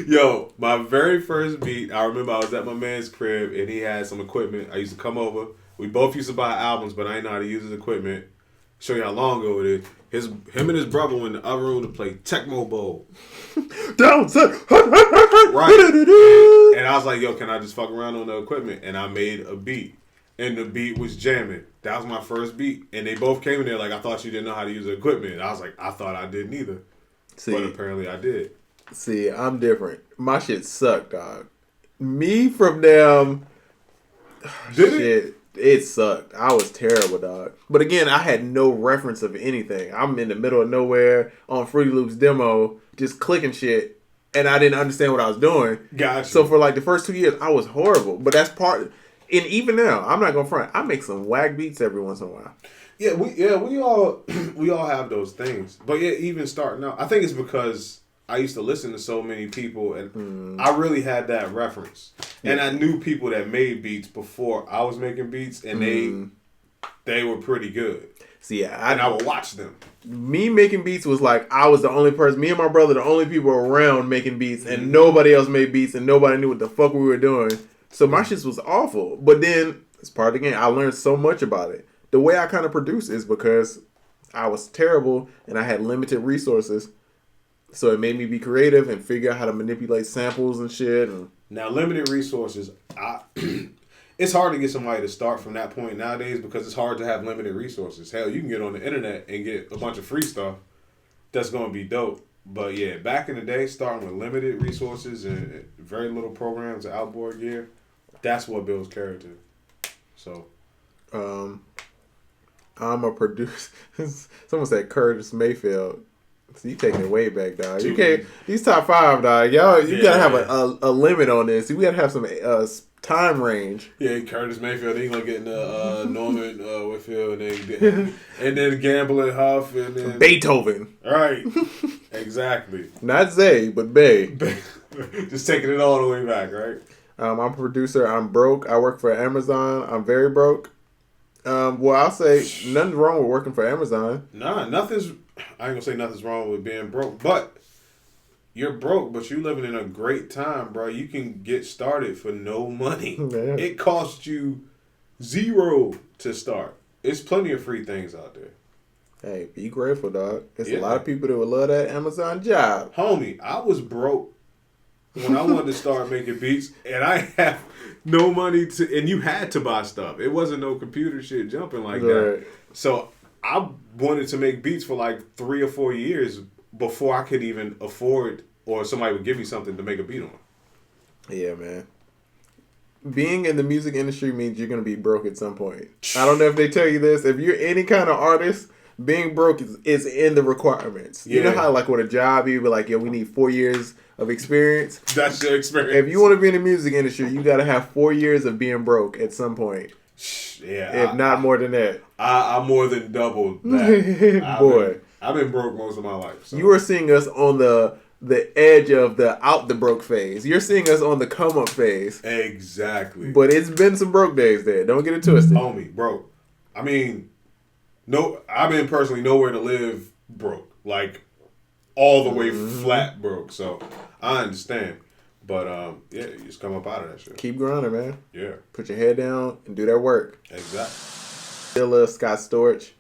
Yo, my very first beat, I remember I was at my man's crib and he had some equipment. I used to come over. We both used to buy albums, but I didn't know how to use his equipment. Show you how long ago it is. Him and his brother were in the other room to play Tecmo Bowl. Down, set. Right. And I was like, yo, can I just fuck around on the equipment? And I made a beat. And the beat was jamming. That was my first beat. And they both came in there like, I thought you didn't know how to use the equipment. And I was like, I thought I didn't either. But apparently I did. See, I'm different. My shit sucked, dog. Me from them... It sucked. I was terrible, dog. But again, I had no reference of anything. I'm in the middle of nowhere on Fruity Loops demo, just clicking shit, and I didn't understand what I was doing. Gotcha. So for like the first 2 years, I was horrible. But that's part... And even now, I'm not gonna front. I make some whack beats every once in a while. Yeah, we all have those things. But yeah, even starting out, I think it's because I used to listen to so many people, and I really had that reference. And I knew people that made beats before I was making beats, and they were pretty good. See, and I would watch them. Me making beats was like I was the only person. Me and my brother, the only people around making beats, and nobody else made beats, and nobody knew what the fuck we were doing. So my shit was awful. But then, as part of the game, I learned so much about it. The way I kind of produce is because I was terrible and I had limited resources. So it made me be creative and figure out how to manipulate samples and shit. And now, limited resources, it's hard to get somebody to start from that point nowadays because it's hard to have limited resources. Hell, you can get on the internet and get a bunch of free stuff that's going to be dope. But yeah, back in the day, starting with limited resources and very little programs and outboard gear, that's what builds character. So, I'm a producer. Someone said Curtis Mayfield. So you taking it way back, dog. You can't. These top 5, dog. Y'all, you gotta have a limit on this. We gotta have some time range. Yeah, Curtis Mayfield. He gonna get into Norman Whitfield, and then Gamble Huff, and then Beethoven. Right. Exactly. Not Zay, but Bay. Just taking it all the way back, right? I'm a producer. I'm broke. I work for Amazon. I'm very broke. Well, I'll say nothing's wrong with working for Amazon. Nah, nothing's. I ain't gonna say nothing's wrong with being broke, but you're broke, but you living in a great time, bro. You can get started for no money. Man. It costs you $0 to start. It's plenty of free things out there. Hey, be grateful, dog. There's a lot of people that would love that Amazon job. Homie, I was broke when I wanted to start making beats, and I have no money to, and you had to buy stuff. It wasn't no computer shit jumping like that. So I wanted to make beats for like 3 or 4 years before I could even afford, or somebody would give me something to make a beat on. Yeah, man. Being in the music industry means you're going to be broke at some point. I don't know if they tell you this. If you're any kind of artist, being broke is in the requirements. Yeah. You know how, like, with a job, you be like, yo, we need 4 years of experience? That's your experience. If you want to be in the music industry, you got to have 4 years of being broke at some point. Yeah. If not more than that. I more than doubled that. Boy. I've been broke most of my life. So. You are seeing us on the edge of the out the broke phase. You're seeing us on the come up phase. Exactly. But it's been some broke days there. Don't get it twisted. Homie, broke. I mean, no, I've been personally nowhere to live broke. Like, all the way flat broke. So, I understand. But, yeah, you just come up out of that shit. Keep grinding, man. Yeah. Put your head down and do that work. Exactly. Still Scott Storch.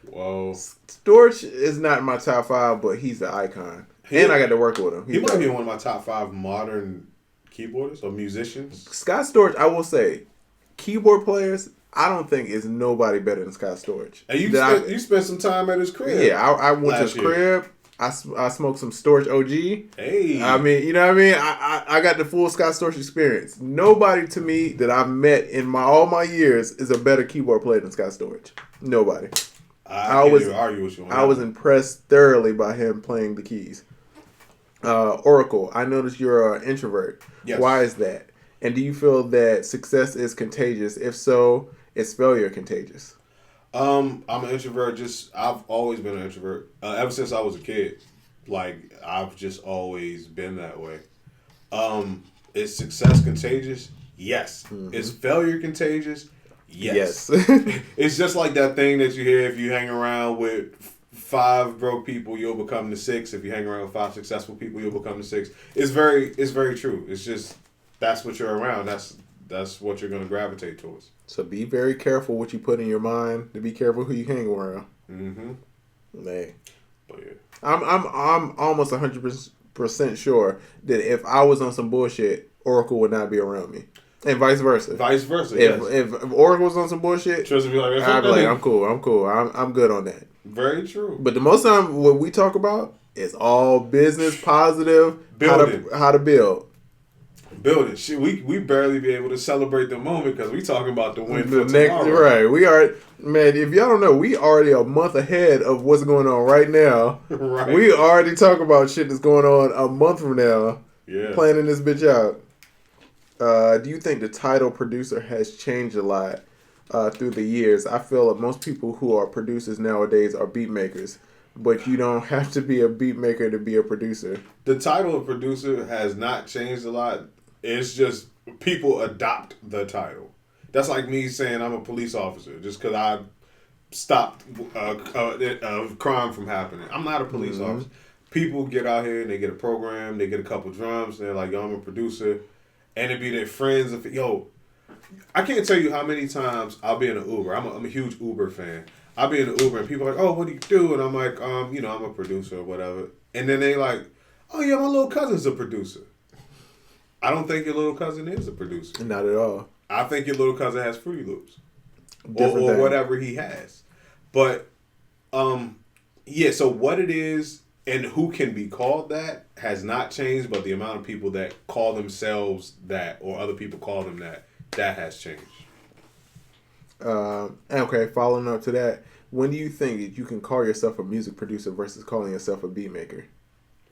Whoa. Storch is not in my top 5, but he's the icon. And I got to work with him. He might be one of my top 5 modern keyboardists or musicians. Scott Storch, I will say, keyboard players, I don't think is nobody better than Scott Storch. And you spent some time at his crib. Yeah, I went to his crib. I smoked some Storch OG. Hey. I mean, you know what I mean? I got the full Scott Storch experience. Nobody to me that I've met in all my years is a better keyboard player than Scott Storch. Nobody. I can't even argue with you on that. I was impressed thoroughly by him playing the keys. Oracle, I noticed you're an introvert. Yes. Why is that? And do you feel that success is contagious? If so, is failure contagious? I'm an introvert. I've always been an introvert. Ever since I was a kid. Like, I've just always been that way. Is success contagious? Yes. Mm-hmm. Is failure contagious? Yes. It's just like that thing that you hear, if you hang around with 5 broke people, you'll become the 6. If you hang around with 5 successful people, you'll become the 6. It's very true. It's just, that's what you're around. That's what you're going to gravitate towards. So be very careful what you put in your mind. To be careful who you hang around. Mm-hmm. Hey. But yeah. I'm almost 100% sure that if I was on some bullshit, Oracle would not be around me. And vice versa. If Oracle was on some bullshit, Triz would be like, I'd be like, I'm cool. I'm good on that. Very true. But the most time, what we talk about is all business, positive, building. How to build. Building. Shit, we barely be able to celebrate the moment because we talking about the win for tomorrow. Right. We are, man, if y'all don't know, we already a month ahead of what's going on right now. Right. We already talk about shit that's going on a month from now. Yeah. Planning this bitch out. Do you think the title producer has changed a lot through the years? I feel that most people who are producers nowadays are beat makers. but you don't have to be a beat maker to be a producer. The title of producer has not changed a lot. It's just people adopt the title. That's like me saying I'm a police officer just because I stopped crime from happening. I'm not a police officer. People get out here and they get a program, they get a couple drums, and they're like, yo, I'm a producer. And it be their friends. Yo, I can't tell you how many times I'll be in an Uber. I'm a huge Uber fan. I'll be in an Uber and people are like, oh, what do you do? And I'm like, I'm a producer or whatever. And then they like, oh, yeah, my little cousin's a producer. I don't think your little cousin is a producer. Not at all. I think your little cousin has Fruity Loops. Different or thing. whatever he has. But, so what it is and who can be called that has not changed, but the amount of people that call themselves that or other people call them that has changed. Okay, following up to that, when do you think that you can call yourself a music producer versus calling yourself a beat maker?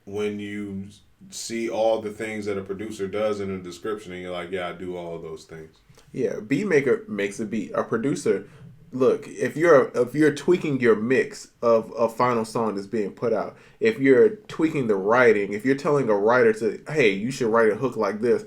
When you see all the things that a producer does in a description and you're like, yeah, I do all of those things. Yeah, beat maker makes a beat. A producer, look, if you're tweaking your mix of a final song that's being put out, if you're tweaking the writing, if you're telling a writer to, hey, you should write a hook like this,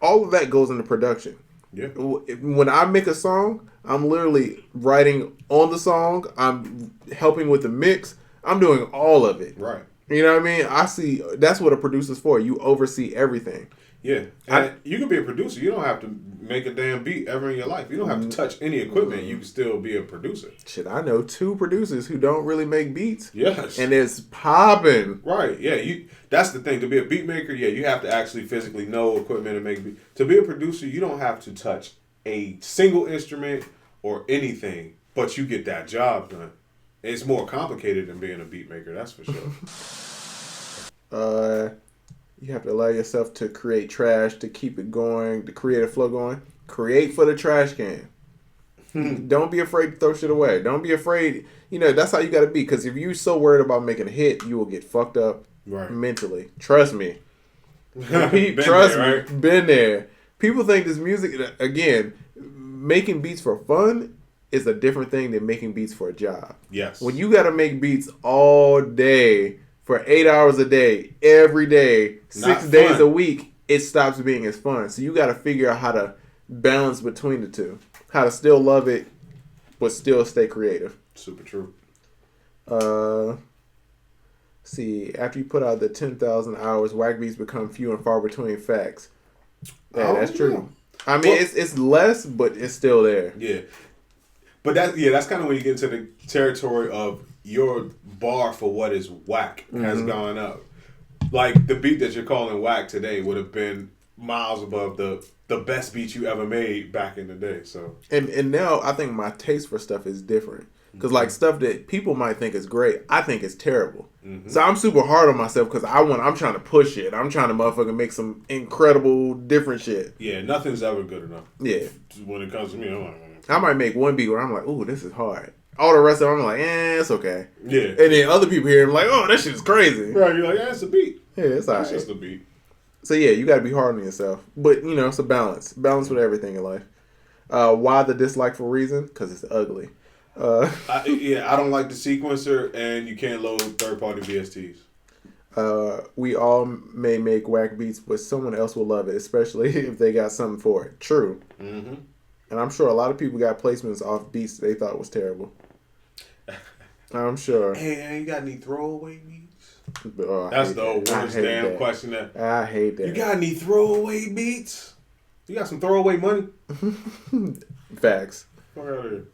all of that goes into production. Yeah. When I make a song, I'm literally writing on the song. I'm helping with the mix. I'm doing all of it. Right. You know what I mean? I see. That's what a producer's for. You oversee everything. Yeah. And you can be a producer. You don't have to make a damn beat ever in your life. You don't have to touch any equipment. You can still be a producer. Shit, I know 2 producers who don't really make beats. Yes. And it's popping. Right. Yeah. That's the thing. To be a beat maker, yeah, you have to actually physically know equipment and make beats. To be a producer, you don't have to touch a single instrument or anything, but you get that job done. It's more complicated than being a beat maker, that's for sure. You have to allow yourself to create trash, to keep it going, to create a flow going. Create for the trash can. Don't be afraid to throw shit away. Don't be afraid. That's how you got to be. Because if you're so worried about making a hit, you will get fucked up mentally. Trust me. Trust me. Been there. People think this music, again, making beats for fun is a different thing than making beats for a job. Yes. When you got to make beats all day for 8 hours a day, every day, 6 days a week, it stops being as fun. So you got to figure out how to balance between the two. How to still love it, but still stay creative. Super true. See, after you put out the 10,000 hours, whack beats become few and far between. Facts. Yeah, that's true. I mean, it's less, but it's still there. Yeah. But that's kind of when you get into the territory of your bar for what is whack has gone up. Like the beat that you're calling whack today would have been miles above the best beat you ever made back in the day. So and now I think my taste for stuff is different. Because like stuff that people might think is great, I think is terrible. So I'm super hard on myself because I'm trying to push it. I'm trying to motherfucking make some incredible different shit. Yeah, nothing's ever good enough. Yeah. When it comes to me, I'm like, I might make one beat where I'm like, ooh, this is hard. All the rest of them, I'm like, it's okay. Yeah. And then other people hear, I'm like, oh, that shit's crazy. Right, you're like, it's a beat. Yeah, it's alright. It's just a beat. So yeah, you got to be hard on yourself. But, it's a balance. Balance with everything in life. Why the dislike for reason? Because it's ugly. I don't like the sequencer, and you can't load third-party VSTs. We all may make whack beats, but someone else will love it, especially if they got something for it. True. Mm-hmm. And I'm sure a lot of people got placements off beats they thought was terrible. I'm sure. Hey, you got any throwaway beats? That's the worst damn question. I hate that. You got any throwaway beats? You got some throwaway money? Facts. Fuck out of here.